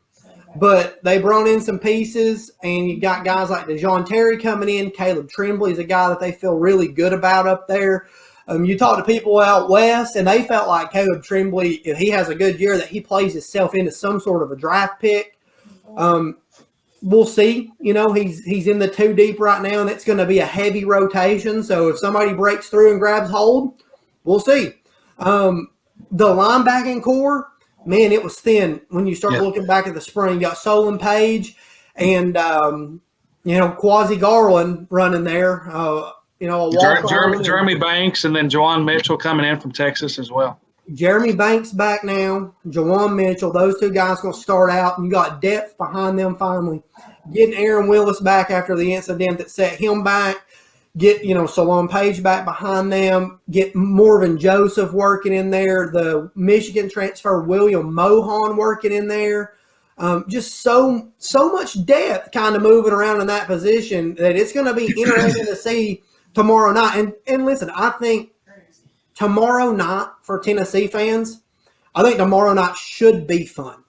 But they brought in some pieces, and you got guys like DeJohn Terry coming in. Caleb Tremblay is a guy that they feel really good about up there. You talk to people out west, and they felt like Caleb Tremblay, if he has a good year, that he plays himself into some sort of a draft pick. We'll see. You know, he's in the 2 deep right now, and it's going to be a heavy rotation. So if somebody breaks through and grabs hold, we'll see. The linebacking core, man, it was thin when you start looking back at the spring. You got Solon Page and, you know, Quasi Garland running there. a walk-on. Jeremy Banks and then Juwan Mitchell coming in from Texas as well. Jeremy Banks back now. Juwan Mitchell. Those two guys going to start out, and you got depth behind them finally. Getting Aaron Willis back after the incident that set him back. Get, Salon Page back behind them. Get Morven Joseph working in there. The Michigan transfer William Mohan working in there. Just so much depth kind of moving around in that position that it's going to be interesting to see tomorrow night. And listen, I think tomorrow night for Tennessee fans, I think tomorrow night should be fun.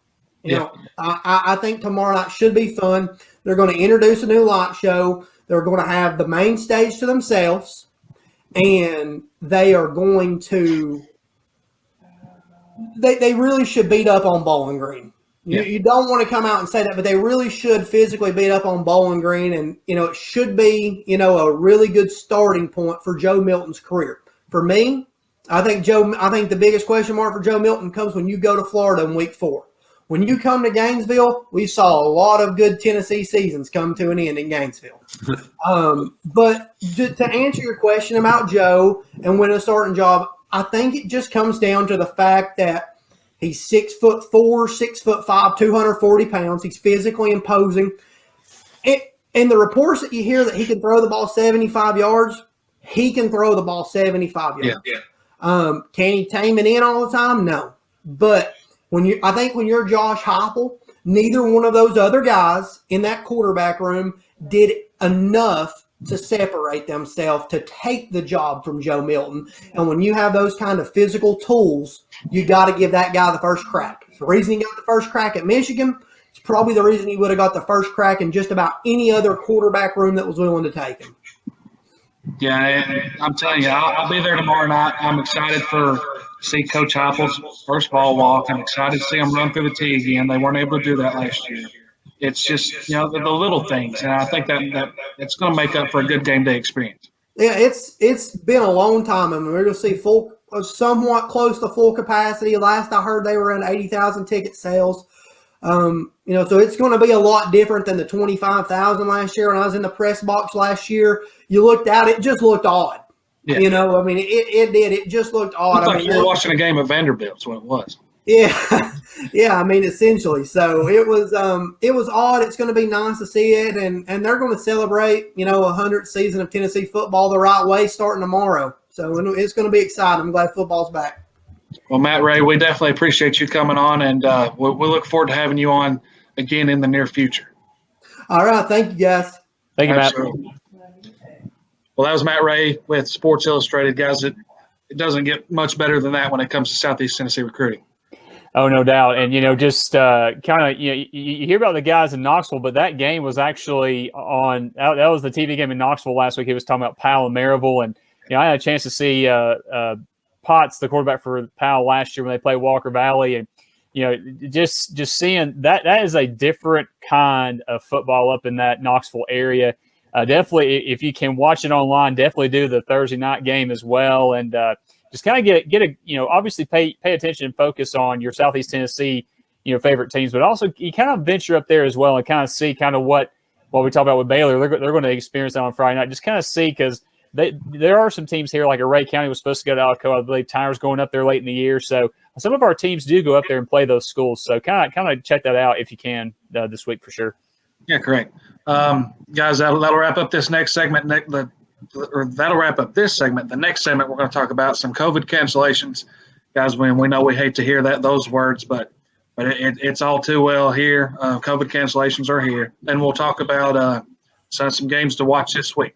I think tomorrow night should be fun. They're going to introduce a new light show. They're going to have the main stage to themselves, and they are going to they really should beat up on Bowling Green. You don't want to come out and say that, but they really should physically beat up on Bowling Green, and it should be a really good starting point for Joe Milton's career. For me, I think the biggest question mark for Joe Milton comes when you go to Florida in week 4. When you come to Gainesville, we saw a lot of good Tennessee seasons come to an end in Gainesville. But to answer your question about Joe and winning a starting job, I think it just comes down to the fact that he's 6'4", 6'5", 240 pounds. He's physically imposing. And the reports that you hear that he can throw the ball 75 yards, he can throw the ball 75 yards. Can he tame it in all the time? No. But I think when you're Josh Heupel, neither one of those other guys in that quarterback room did enough to separate themselves to take the job from Joe Milton. And when you have those kind of physical tools, you got to give that guy the first crack. The reason he got the first crack at Michigan is probably the reason he would have got the first crack in just about any other quarterback room that was willing to take him. Yeah, I'm telling you, I'll be there tomorrow night. I'm excited to see Coach Heupel's first ball walk. I'm excited to see him run through the tee again. They weren't able to do that last year. It's just, the little things, and I think that it's going to make up for a good game day experience. Yeah, it's been a long time. I mean, we're going to see somewhat close to full capacity. Last I heard, they were around 80,000 ticket sales. So it's going to be a lot different than the 25,000 last year. When I was in the press box last year, you looked out, it just looked odd. Yeah. It did. It just looked odd. Looked like you were watching a game of Vanderbilt's what it was. Yeah. Yeah. Essentially. So it was odd. It's going to be nice to see it. And they're going to celebrate, 100th season of Tennessee football the right way starting tomorrow. So it's going to be exciting. I'm glad football's back. Well, Matt Ray, we definitely appreciate you coming on, and we look forward to having you on again in the near future. All right. Thank you, guys. Thank you, Matt. Well, that was Matt Ray with Sports Illustrated. Guys, it doesn't get much better than that when it comes to Southeast Tennessee recruiting. Oh, no doubt. And, just kind of, you hear about the guys in Knoxville, but that game was actually on – that was the TV game in Knoxville last week. He was talking about Powell and Maryville. And, I had a chance to see Potts, the quarterback for Powell last year when they played Walker Valley. And, just seeing that is a different kind of football up in that Knoxville area. Definitely, if you can watch it online, definitely do the Thursday night game as well. And just kind of get a obviously pay attention and focus on your Southeast Tennessee, favorite teams, but also you kind of venture up there as well and kind of see kind of what we talk about with Baylor. They're going to experience that on Friday night. Just kind of see, because there are some teams here, like Array County was supposed to go to Alcoa. I believe Tyler's going up there late in the year. So some of our teams do go up there and play those schools. So kind of check that out if you can this week for sure. Yeah, correct. Guys, that'll wrap up this next segment. That'll wrap up this segment. The next segment, we're going to talk about some COVID cancellations. Guys, we know we hate to hear those words, but it's all too well here. COVID cancellations are here. And we'll talk about some games to watch this week.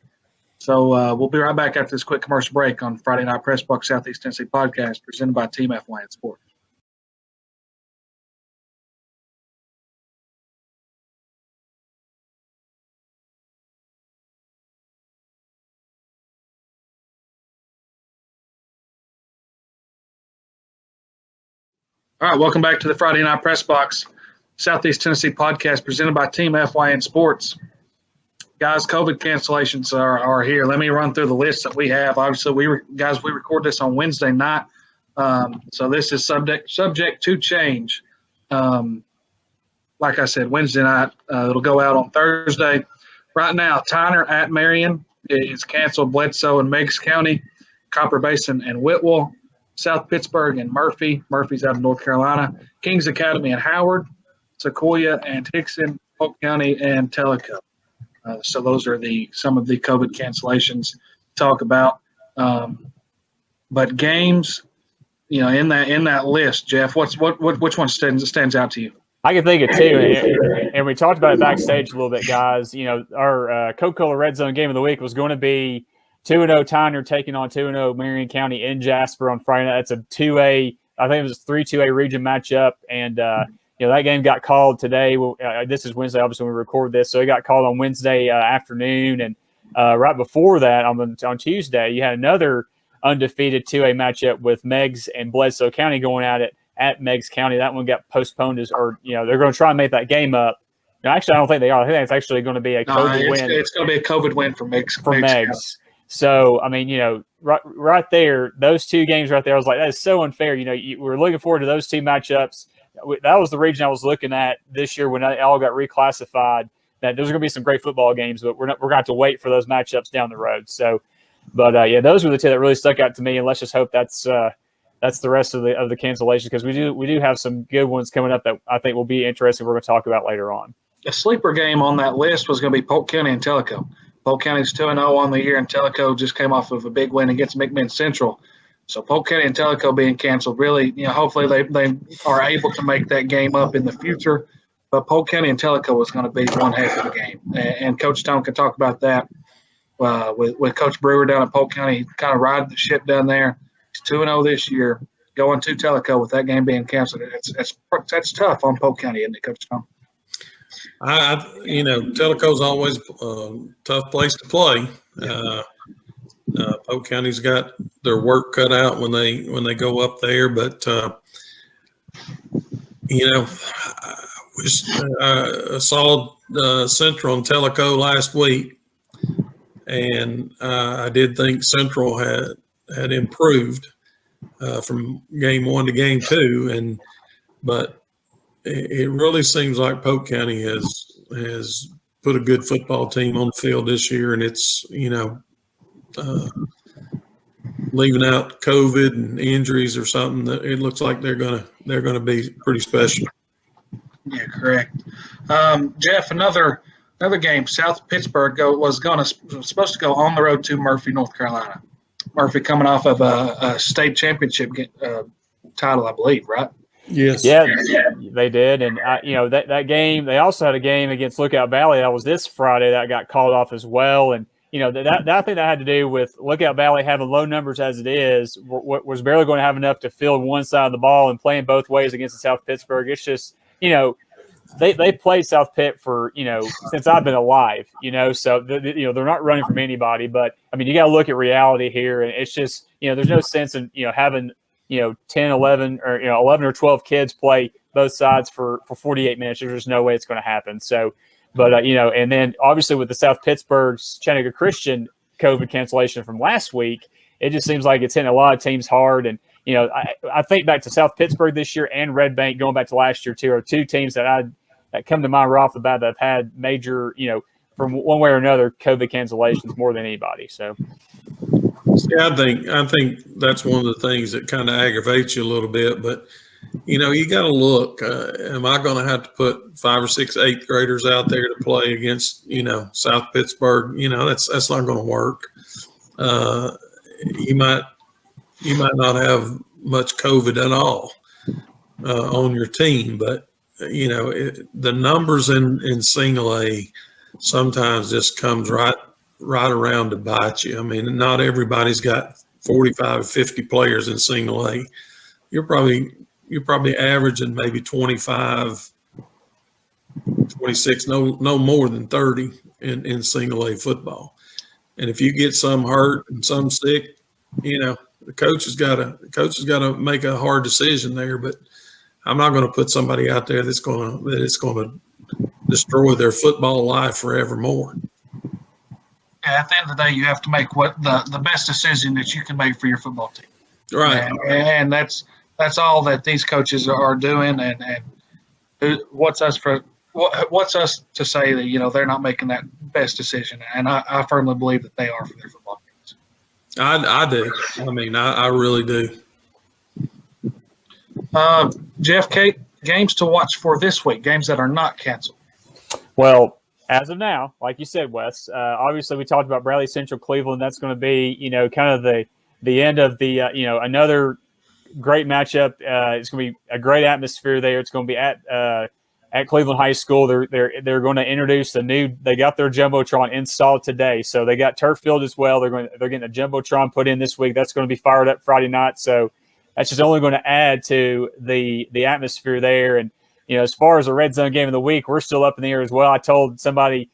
So we'll be right back after this quick commercial break on Friday Night Pressbox Southeast Tennessee podcast presented by Team FYN Sports. All right, welcome back to the Friday Night Press Box Southeast Tennessee podcast presented by Team FYN Sports. Guys, COVID cancellations are here. Let me run through the list that we have. Obviously, we record this on Wednesday night, so this is subject to change. Like I said, Wednesday night. It'll go out on Thursday. Right now, Tyner at Marion is canceled. Bledsoe and Meigs County, Copper Basin and Whitwell, South Pittsburgh and Murphy. Murphy's out of North Carolina. Kings Academy and Howard, Sequoia and Hickson, Polk County and Tellico. So those are some of the COVID cancellations to talk about. But games, in that list, Jeff, which one stands out to you? I can think of two, and we talked about it backstage a little bit, guys. Our Coca-Cola Red Zone game of the week was going to be 2-0 Tyner taking on 2-0 Marion County in Jasper on Friday night. That's a 2A, I think it was a 3-2A region matchup, and that game got called today. This is Wednesday, obviously, when we record this, so it got called on Wednesday afternoon, and right before that, on Tuesday, you had another undefeated 2A matchup with Meigs and Bledsoe County going at it at Meigs County. That one got postponed, they're going to try and make that game up. Actually, I don't think they are. I think it's actually going to be a COVID win. It's going to be a COVID win for Meigs. Meigs. So, right there, those two games right there, I was like, that is so unfair. We're looking forward to those two matchups. That was the region I was looking at this year when they all got reclassified. That those are going to be some great football games, but we're going to have to wait for those matchups down the road. So, but those were the two that really stuck out to me, and let's just hope that's the rest of the cancellations, because we do have some good ones coming up that I think will be interesting. We're going to talk about later on. A sleeper game on that list was going to be Polk County and Tellico. Polk County's 2-0 on the year, and Tellico just came off of a big win against McMinn Central. So Polk County and Tellico being canceled, really, hopefully they are able to make that game up in the future. But Polk County and Tellico was going to be one heck of a game, and Coach Stone can talk about that with Coach Brewer down at Polk County, kind of riding the ship down there. He's 2-0 this year, going to Tellico with that game being canceled. That's tough on Polk County, isn't it, Coach Stone? Tellico's always a tough place to play. Polk County's got their work cut out when they go up there, but I saw Central and Tellico last week, and I did think Central had improved from game 1 to game 2, but it really seems like Polk County has put a good football team on the field this year, and it's leaving out COVID and injuries or something, that it looks like they're gonna be pretty special. Yeah, correct. Jeff, another game. South Pittsburgh was supposed to go on the road to Murphy, North Carolina. Murphy coming off of a state championship title, I believe, right? Yes. Yeah, they did, and that game. They also had a game against Lookout Valley that was this Friday that got called off as well, and that I think that had to do with Lookout Valley having low numbers as it is. Was barely going to have enough to field one side of the ball, and playing both ways against the South Pittsburgh. It's just they played South Pitt for since I've been alive. So they're not running from anybody. But you got to look at reality here, and it's just there's no sense in having 10, 11 or 11 or 12 kids play both sides for 48 minutes. There's just no way it's going to happen. So, but and then obviously with the South Pittsburgh Chattanooga Christian COVID cancellation from last week, it just seems like it's hitting a lot of teams hard. And I think back to South Pittsburgh this year and Red Bank going back to last year too, are two teams that come to mind right off the bat that have had major from one way or another COVID cancellations more than anybody. So. Yeah, I think that's one of the things that kind of aggravates you a little bit. But you got to look. Am I going to have to put 5 or 6 8th graders out there to play against South Pittsburgh? That's not going to work. You might not have much COVID at all on your team, but the numbers in single A sometimes just comes right around to bite you. Not everybody's got 45 or 50 players in single A. You're probably averaging maybe 25, 26, no more than 30 in single A football. And if you get some hurt and some sick, the coach has got to make a hard decision there. But I'm not going to put somebody out there that's going to destroy their football life forevermore. At the end of the day, you have to make what the best decision that you can make for your football team. Right. And that's all that these coaches are doing. And what's us what's us to say that they're not making that best decision? And I firmly believe that they are for their football games. I do. I mean, I really do. Jeff, Kate, games to watch for this week, games that are not canceled. Well, as of now, like you said, Wes, obviously we talked about Bradley Central, Cleveland. That's going to be, kind of the end of the, another great matchup. It's going to be a great atmosphere there. It's going to be at Cleveland High School. They're going to introduce they got their jumbotron installed today, so they got turf field as well. They're getting a jumbotron put in this week. That's going to be fired up Friday night. So that's just only going to add to the atmosphere there. And as far as the red zone game of the week, we're still up in the air as well. I told somebody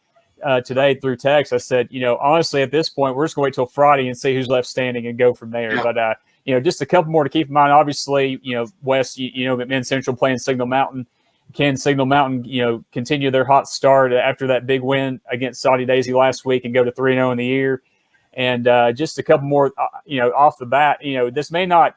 today through text, I said, honestly, at this point, we're just going to wait till Friday and see who's left standing and go from there. Yeah. But just a couple more to keep in mind. Obviously, West, McMinn Central playing Signal Mountain. Can Signal Mountain, continue their hot start after that big win against Saudi Daisy last week and go to 3-0 in the year? And just a couple more, off the bat, this may not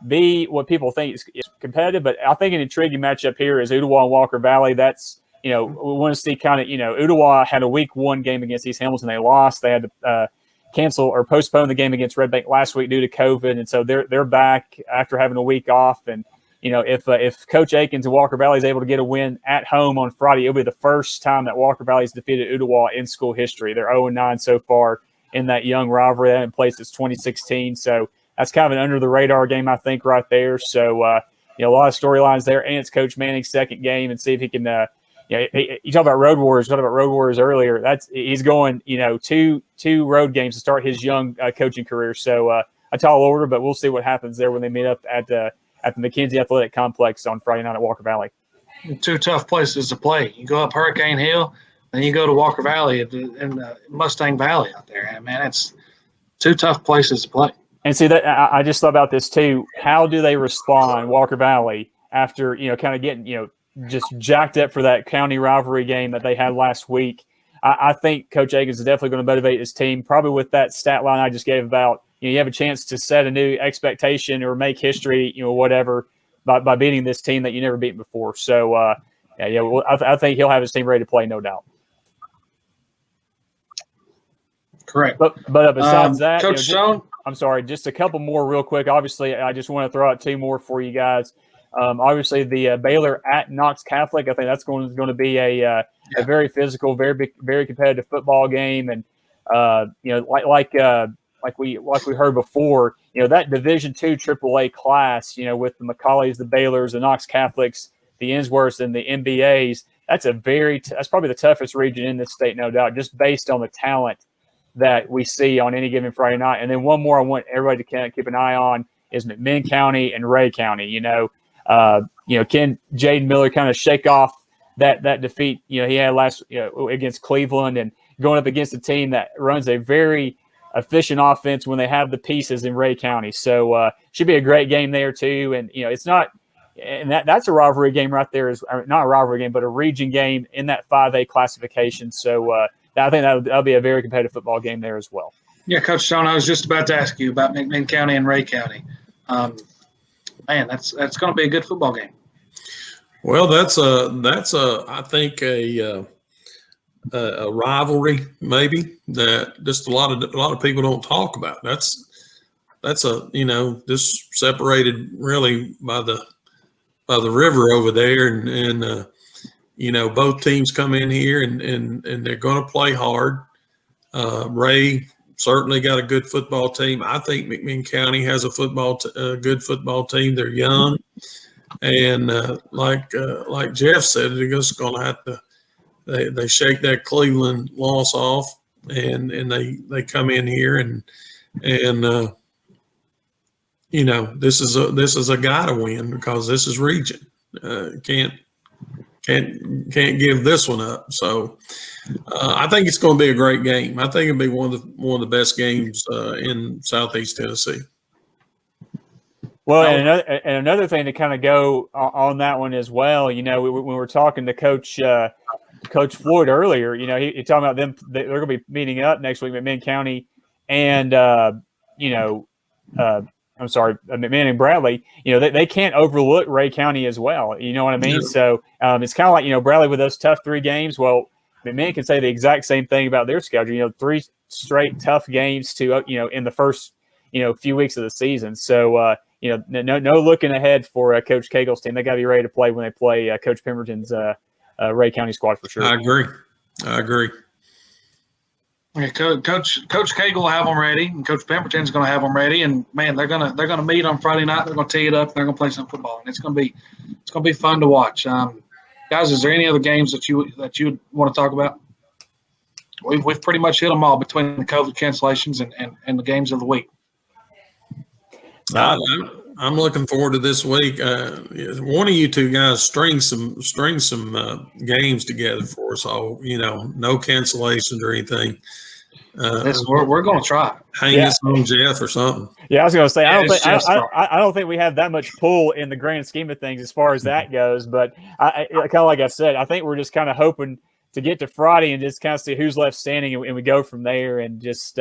be what people think is competitive, but I think an intriguing matchup here is Ooltewah and Walker Valley. That's, we want to see kind of, Ooltewah had a week 1 game against East Hamilton. They lost. They had to cancel or postpone the game against Red Bank last week due to COVID. And so they're back after having a week off. And, if Coach Akins and Walker Valley is able to get a win at home on Friday, it'll be the first time that Walker Valley has defeated Ooltewah in school history. They're 0-9 so far in that young rivalry. They haven't played since 2016. So that's kind of an under-the-radar game, I think, right there. So, a lot of storylines there. And it's Coach Manning's second game, and see if he can you talk about Road Warriors. Talked about Road Warriors earlier. He's going, two road games to start his young coaching career. So a tall order, but we'll see what happens there when they meet up at the McKenzie Athletic Complex on Friday night at Walker Valley. 2 tough places to play. You go up Hurricane Hill, then you go to Walker Valley in Mustang Valley out there. And man, it's 2 tough places to play. And see that I just thought about this too. How do they respond, Walker Valley, after kind of getting just jacked up for that county rivalry game that they had last week? I think Coach Akins is definitely going to motivate his team, probably with that stat line I just gave about you have a chance to set a new expectation or make history, whatever, by beating this team that you never beaten before. So I think he'll have his team ready to play, no doubt. Correct. But besides that, Coach Stone. I'm sorry, just a couple more real quick. Obviously, I just want to throw out 2 more for you guys. Obviously, the Baylor at Knox Catholic, I think that's going to be a very physical, very very competitive football game. And like we heard before, that Division II AAA class, with the McCaulleys, the Baylors, the Knox Catholics, the Ensworths, and the MBAs, that's probably the toughest region in this state, no doubt, just based on the talent that we see on any given Friday night. And then one more I want everybody to keep an eye on is McMinn County and Ray County. Can Jaden Miller kind of shake off that defeat he had last against Cleveland, and going up against a team that runs a very efficient offense when they have the pieces in Ray County. So should be a great game there too. And it's not, and that's a rivalry game right there. Is not a rivalry game, but a region game in that 5A classification. So I think that'll be a very competitive football game there as well. Yeah, Coach Stone, I was just about to ask you about McMinn County and Ray County. Man, that's going to be a good football game. Well, that's I think a rivalry maybe that just a lot of people don't talk about. That's just separated really by the river over there, and both teams come in here and they're going to play hard. Ray certainly got a good football team. I think McMinn County has a good football team. They're young, and like Jeff said, they're just going to have to. They shake that Cleveland loss off, and they come in here and this is a guy to win because this is region. Can't give this one up. So I think it's going to be a great game. I think it'll be one of the best games in Southeast Tennessee. Well, and another thing to kind of go on that one as well. When we were talking to Coach Floyd earlier, he talking about them. They're going to be meeting up next week, McMinn County and McMahon and Bradley, they can't overlook Ray County as well. You know what I mean? Yeah. So it's kind of like, Bradley with those tough 3 games. Well, McMahon can say the exact same thing about their schedule. 3 straight tough games to in the first few weeks of the season. So no looking ahead for Coach Cagle's team. They got to be ready to play when they play Coach Pemberton's Ray County squad for sure. I agree. Yeah, Coach Cagle will have them ready, and Coach Pemberton's going to have them ready. And man, they're gonna meet on Friday night. They're going to tee it up. And they're going to play some football, and it's going to be fun to watch. Guys, is there any other games that you want to talk about? We've pretty much hit them all between the COVID cancellations and the games of the week. I'm looking forward to this week. One of you two guys string some games together for us all. No cancellations or anything. We're going to try. Hang this on Jeff or something. Yeah, I was going to say I I don't think we have that much pull in the grand scheme of things as far as that goes. But I kind of like I said, I think we're just kind of hoping to get to Friday and just kind of see who's left standing, and we go from there and just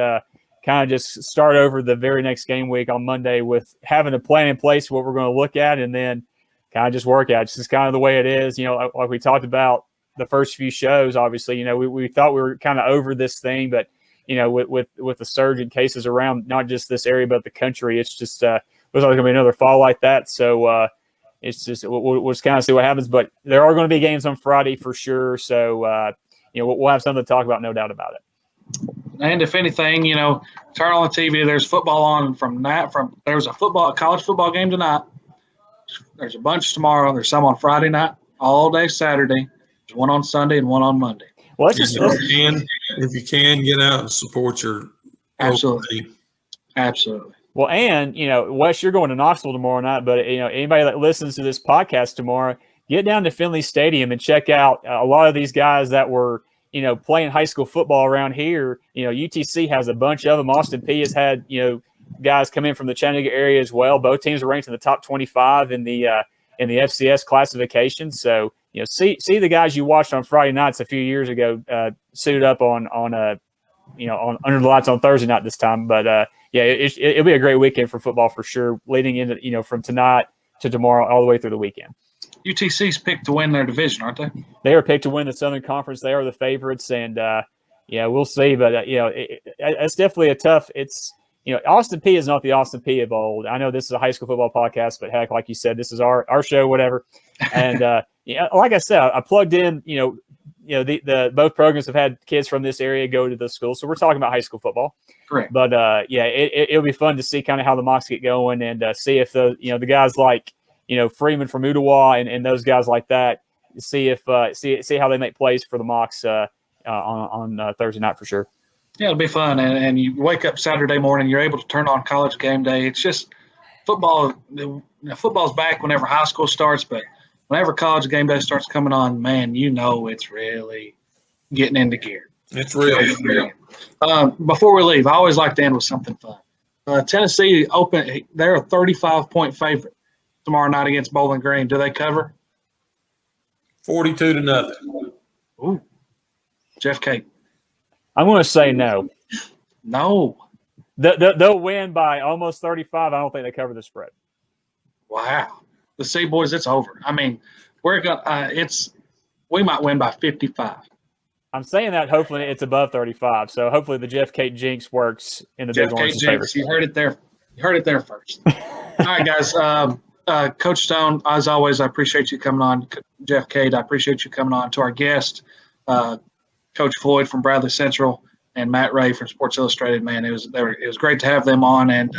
kind of just start over the very next game week on Monday with having a plan in place, what we're going to look at, and then kind of just work out. It's just kind of the way it is. Like we talked about the first few shows, obviously, we thought we were kind of over this thing, but, with the surge in cases around not just this area, but the country, it's just looks like going to be another fall like that. So it's just we'll just kind of see what happens. But there are going to be games on Friday for sure. So, we'll have something to talk about, no doubt about it. And if anything, turn on the TV. There's football on there's a college football game tonight. There's a bunch tomorrow. There's some on Friday night, all day Saturday. There's one on Sunday and one on Monday. Well, If you can get out and support your Absolutely. team. Absolutely. Well, and Wes, you're going to Knoxville tomorrow night, but anybody that listens to this podcast tomorrow, get down to Finley Stadium and check out a lot of these guys that were playing high school football around here. UTC has a bunch of them. Austin P has had, guys come in from the Chattanooga area as well. Both teams are ranked in the top 25 in the FCS classification. So, see the guys you watched on Friday nights a few years ago, suited up on under the lights on Thursday night this time. But it'll be a great weekend for football for sure, leading into, from tonight to tomorrow, all the way through the weekend. UTC's picked to win their division, aren't they? They are picked to win the Southern Conference. They are the favorites, and we'll see. But it's definitely a tough. It's Austin P is not the Austin P of old. I know this is a high school football podcast, but heck, like you said, this is our show, whatever. And like I said, I plugged in. The both programs have had kids from this area go to the school, so we're talking about high school football. Correct. But it'll be fun to see kind of how the mocks get going and see if the guys like Freeman from Ottawa and those guys like that, see how they make plays for the mocks on Thursday night for sure. Yeah, it'll be fun. And you wake up Saturday morning, you're able to turn on College Game Day. It's just football. Football's back whenever high school starts, but whenever College Game Day starts coming on, man, it's really getting into gear. It's real. Before we leave, I always like to end with something fun. Tennessee they're a 35-point favorite tomorrow night against Bowling Green. Do they cover? 42-0. Ooh. Jeff Kate. I'm going to say no. No. They'll win by almost 35. I don't think they cover the spread. Wow. The C boys, it's over. I mean, we might win by 55. I'm saying that hopefully it's above 35. So hopefully the Jeff Kate jinx works in the Jeff Big Kate Orange's jinx. favor. You heard it there. You heard it there first. All right, guys. Coach Stone, as always, I appreciate you coming on. Jeff Cade, I appreciate you coming on. To our guest, Coach Floyd from Bradley Central and Matt Ray from Sports Illustrated. Man, it was great to have them on, and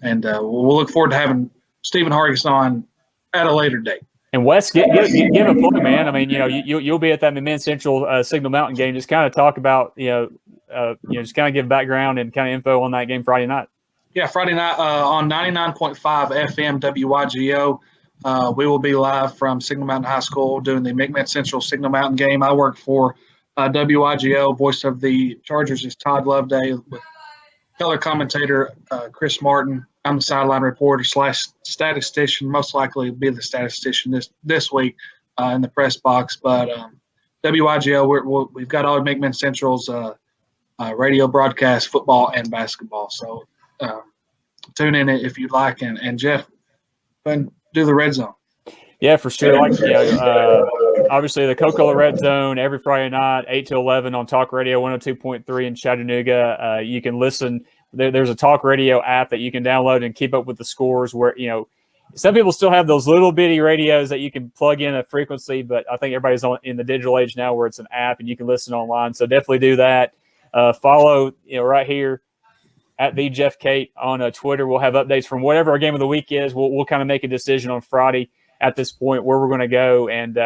we'll look forward to having Stephen Hargis on at a later date. And Wes, give a plug, man. I mean, you'll be at that McMahon Central Signal Mountain game. Just kind of talk about, just kind of give background and kind of info on that game Friday night. Yeah, Friday night on 99.5 FM WYGO. We will be live from Signal Mountain High School doing the McMahon Central Signal Mountain game. I work for WYGO. Voice of the Chargers is Todd Loveday with color commentator Chris Martin. I'm the sideline reporter / statistician, most likely be the statistician this week in the press box. But WYGO, we've got all of McMahon Central's radio broadcast, football and basketball. So tune in if you'd like. And Jeff, go ahead and do the red zone. Yeah, for sure. Like, obviously the Coca-Cola Red Zone every Friday night, 8 to 11 on Talk Radio 102.3 in Chattanooga. You can listen. There's a Talk Radio app that you can download and keep up with the scores where, some people still have those little bitty radios that you can plug in a frequency, but I think everybody's in the digital age now where it's an app and you can listen online. So definitely do that. Follow, right here at the Jeff Kate on Twitter. We'll have updates from whatever our game of the week is. We'll kind of make a decision on Friday at this point where we're going to go. And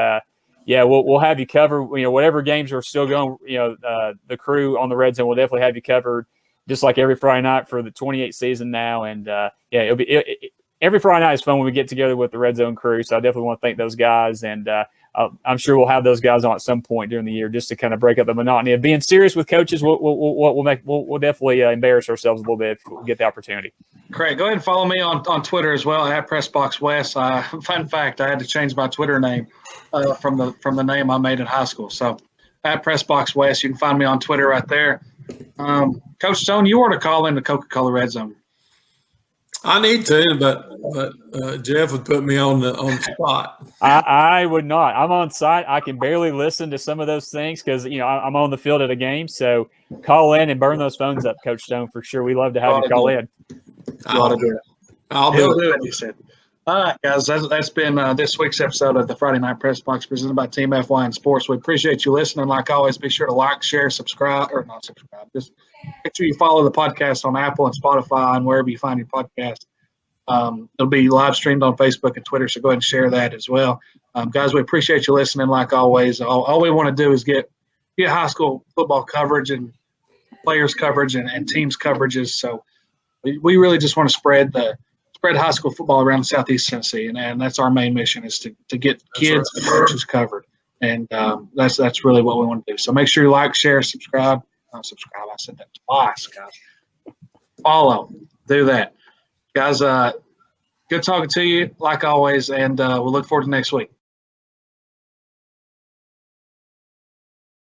we'll have you covered, whatever games are still going, the crew on the Red Zone will definitely have you covered just like every Friday night for the 28th season now. And it'll be, every Friday night is fun when we get together with the Red Zone crew. So I definitely want to thank those guys. And I'm sure we'll have those guys on at some point during the year just to kind of break up the monotony of being serious with coaches. We'll definitely embarrass ourselves a little bit if we get the opportunity. Great. Go ahead and follow me on Twitter as well at Pressbox West. Fun fact: I had to change my Twitter name from the name I made in high school. So at Pressbox West, you can find me on Twitter right there. Coach Stone, you were to call in the Coca-Cola Red Zone. I need to, but Jeff would put me on the spot. I would not. I'm on site. I can barely listen to some of those things because I'm on the field at a game. So call in and burn those phones up, Coach Stone, for sure. We love to have you call in. I'll do it. He said. All right, guys, that's been this week's episode of the Friday Night Press Box presented by Team FYN Sports. We appreciate you listening. Like always, be sure to like, share, subscribe, or not subscribe. Just make sure you follow the podcast on Apple and Spotify and wherever you find your podcast. It'll be live streamed on Facebook and Twitter, so go ahead and share that as well. Guys, we appreciate you listening. Like always, all we want to do is get high school football coverage and players coverage and teams coverages. So we really just want to spread high school football around Southeast Tennessee, and that's our main mission is to get kids and coaches covered, and that's really what we want to do. So make sure you like, share, subscribe. Not subscribe. I said that twice, guys. Follow. Do that. Guys, good talking to you, like always, and we'll look forward to next week.